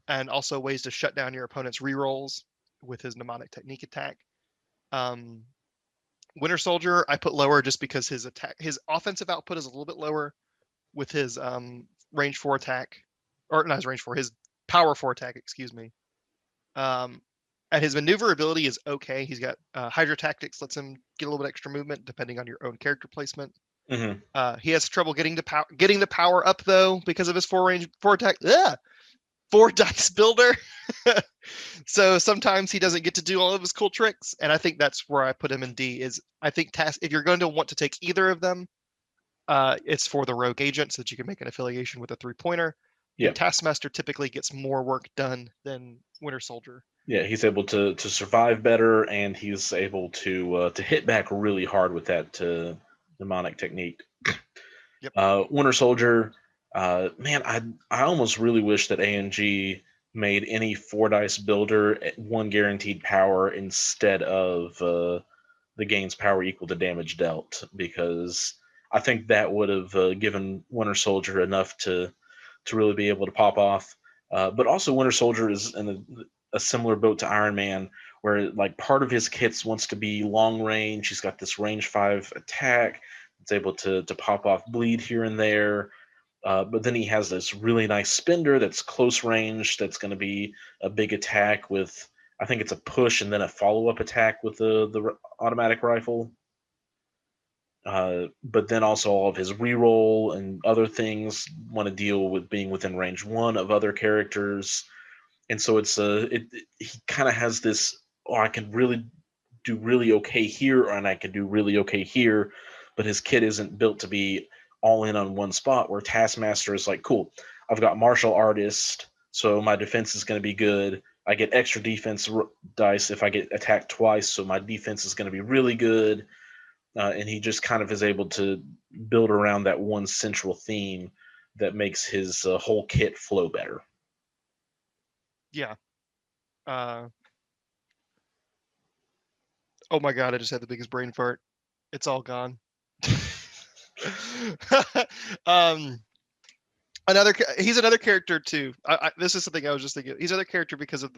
S2: and also ways to shut down your opponent's rerolls with his mnemonic technique attack. Winter Soldier I put lower just because his offensive output is a little bit lower with his range 4 attack, or not his range 4, his power 4 attack, excuse me. And his maneuverability is okay. He's got Hydra Tactics, lets him get a little bit extra movement depending on your own character placement.
S1: Mm-hmm.
S2: He has trouble getting the power up though because of his 4 attack. 4 dice builder. So sometimes he doesn't get to do all of his cool tricks, and I think that's where I put him in D. Is I think if you're going to want to take either of them, it's for the rogue agent so that you can make an affiliation with a 3-pointer.
S1: Yeah.
S2: And Taskmaster typically gets more work done than Winter Soldier.
S1: Yeah, he's able to survive better, and he's able to hit back really hard with that mnemonic technique.
S2: Yep.
S1: Winter Soldier, man, I almost really wish that ANG made any 4 dice builder 1 guaranteed power instead of the gains power equal to damage dealt, because I think that would have given Winter Soldier enough to really be able to pop off. But also, Winter Soldier is in a similar boat to Iron Man, where like part of his kits wants to be long range. He's got this range 5 attack. It's able to pop off bleed here and there. But then he has this really nice spender that's close range. That's going to be a big attack with, I think it's a push and then a follow-up attack with the automatic rifle. But then also all of his reroll and other things want to deal with being within range 1 of other characters. And so he kind of has this, I can really do really okay here, and I can do really okay here, but his kit isn't built to be all in on one spot, where Taskmaster is like, cool, I've got martial artist, so my defense is going to be good. I get extra defense dice if I get attacked twice, so my defense is going to be really good. And he just kind of is able to build around that one central theme that makes his whole kit flow better.
S2: Yeah. Oh my god, I just had the biggest brain fart. It's all gone. He's another character too. This is something I was just thinking. He's another character because of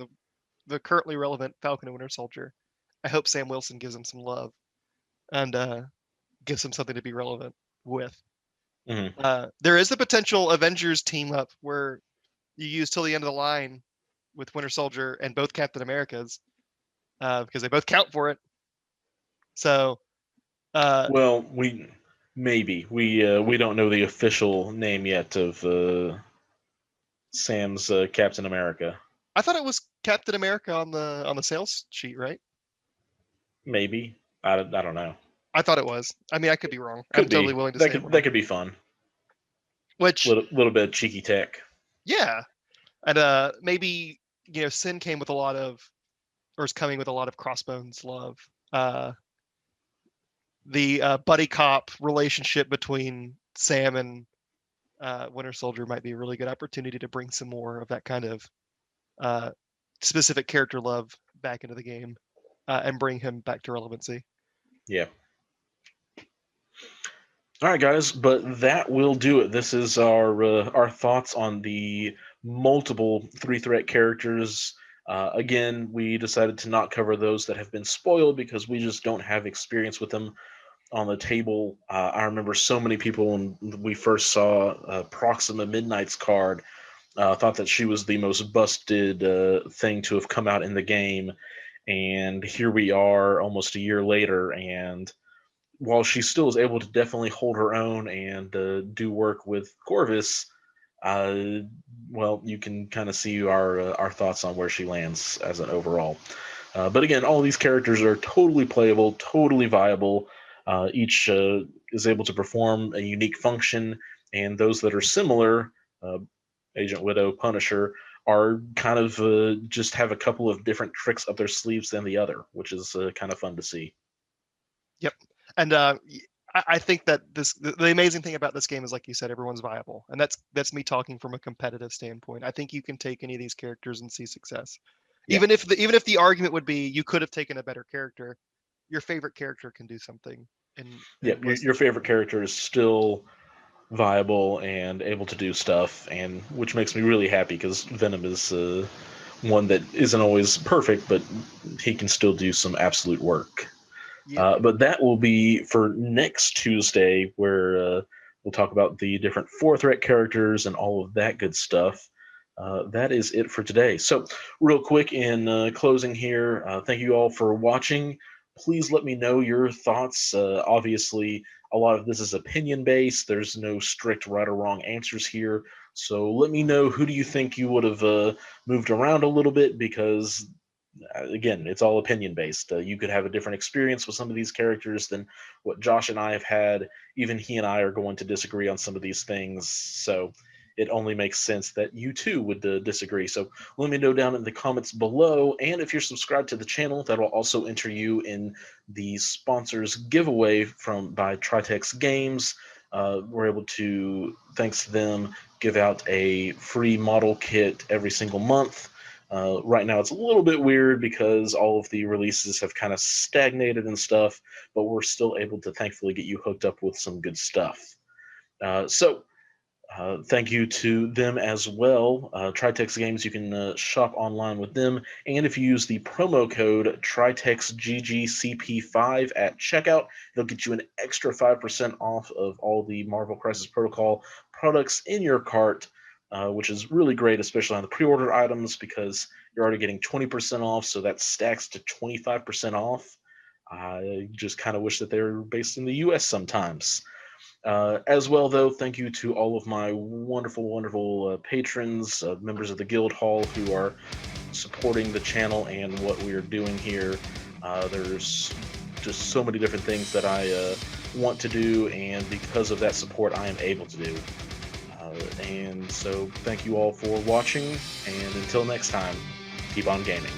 S2: the currently relevant Falcon and Winter Soldier. I hope Sam Wilson gives him some love and gives him something to be relevant with.
S1: Mm-hmm.
S2: There is the potential Avengers team up where you use till the end of the line with Winter Soldier and both Captain Americas because they both count for it. So,
S1: well, we don't know the official name yet of Sam's Captain America.
S2: I thought it was Captain America on the sales sheet, right?
S1: Maybe I don't know.
S2: I thought it was. I mean, I could be wrong.
S1: I'm
S2: totally willing to
S1: that
S2: say
S1: that could be fun.
S2: Which
S1: little bit of cheeky tech.
S2: Yeah, and maybe Sin came with a lot of, or is coming with a lot of Crossbones love. The buddy cop relationship between Sam and Winter Soldier might be a really good opportunity to bring some more of that kind of specific character love back into the game and bring him back to relevancy.
S1: Yeah. All right, guys, but that will do it. This is our thoughts on the multiple three threat characters. Again, we decided to not cover those that have been spoiled because we just don't have experience with them on the table. I remember so many people when we first saw Proxima Midnight's card thought that she was the most busted thing to have come out in the game, and here we are almost a year later, and while she still is able to definitely hold her own and do work with Corvus, uh, well, you can kind of see our thoughts on where she lands as an overall. But again, all these characters are totally playable, totally viable. Each is able to perform a unique function, and those that are similar, uh, Agent Widow, Punisher, are kind of just have a couple of different tricks up their sleeves than the other, which is kind of fun to see.
S2: Yep. And I think that the amazing thing about this game is, like you said, everyone's viable, and that's me talking from a competitive standpoint. I think you can take any of these characters and see success.
S1: Yeah.
S2: Even if the argument would be you could have taken a better character, your favorite character can do something.
S1: Yeah, your favorite character is still viable and able to do stuff, and which makes me really happy because Venom is one that isn't always perfect, but he can still do some absolute work.
S2: Yeah.
S1: But that will be for next Tuesday, where we'll talk about the different four threat characters and all of that good stuff. That is it for today. So, real quick in closing here, thank you all for watching. Please let me know your thoughts. Obviously, a lot of this is opinion based. There's no strict right or wrong answers here. So let me know, who do you think you would have moved around a little bit, because again, it's all opinion based. You could have a different experience with some of these characters than what Josh and I have had. Even he and I are going to disagree on some of these things. So it only makes sense that you too would disagree. So let me know down in the comments below. And if you're subscribed to the channel, that will also enter you in the sponsors giveaway by Tritex Games. We're able to, thanks to them, give out a free model kit every single month. Right now it's a little bit weird because all of the releases have kind of stagnated and stuff, but we're still able to thankfully get you hooked up with some good stuff. Thank you to them as well. Tritex Games, you can shop online with them, and if you use the promo code TritexGGCP5 at checkout, it'll get you an extra 5% off of all the Marvel Crisis Protocol products in your cart, which is really great, especially on the pre-order items, because you're already getting 20% off, so that stacks to 25% off. I just kind of wish that they were based in the US sometimes. As well, though, thank you to all of my wonderful, wonderful patrons, members of the Guild Hall, who are supporting the channel and what we are doing here. There's just so many different things that I want to do, and because of that support, I am able to do. And so thank you all for watching, and until next time, keep on gaming.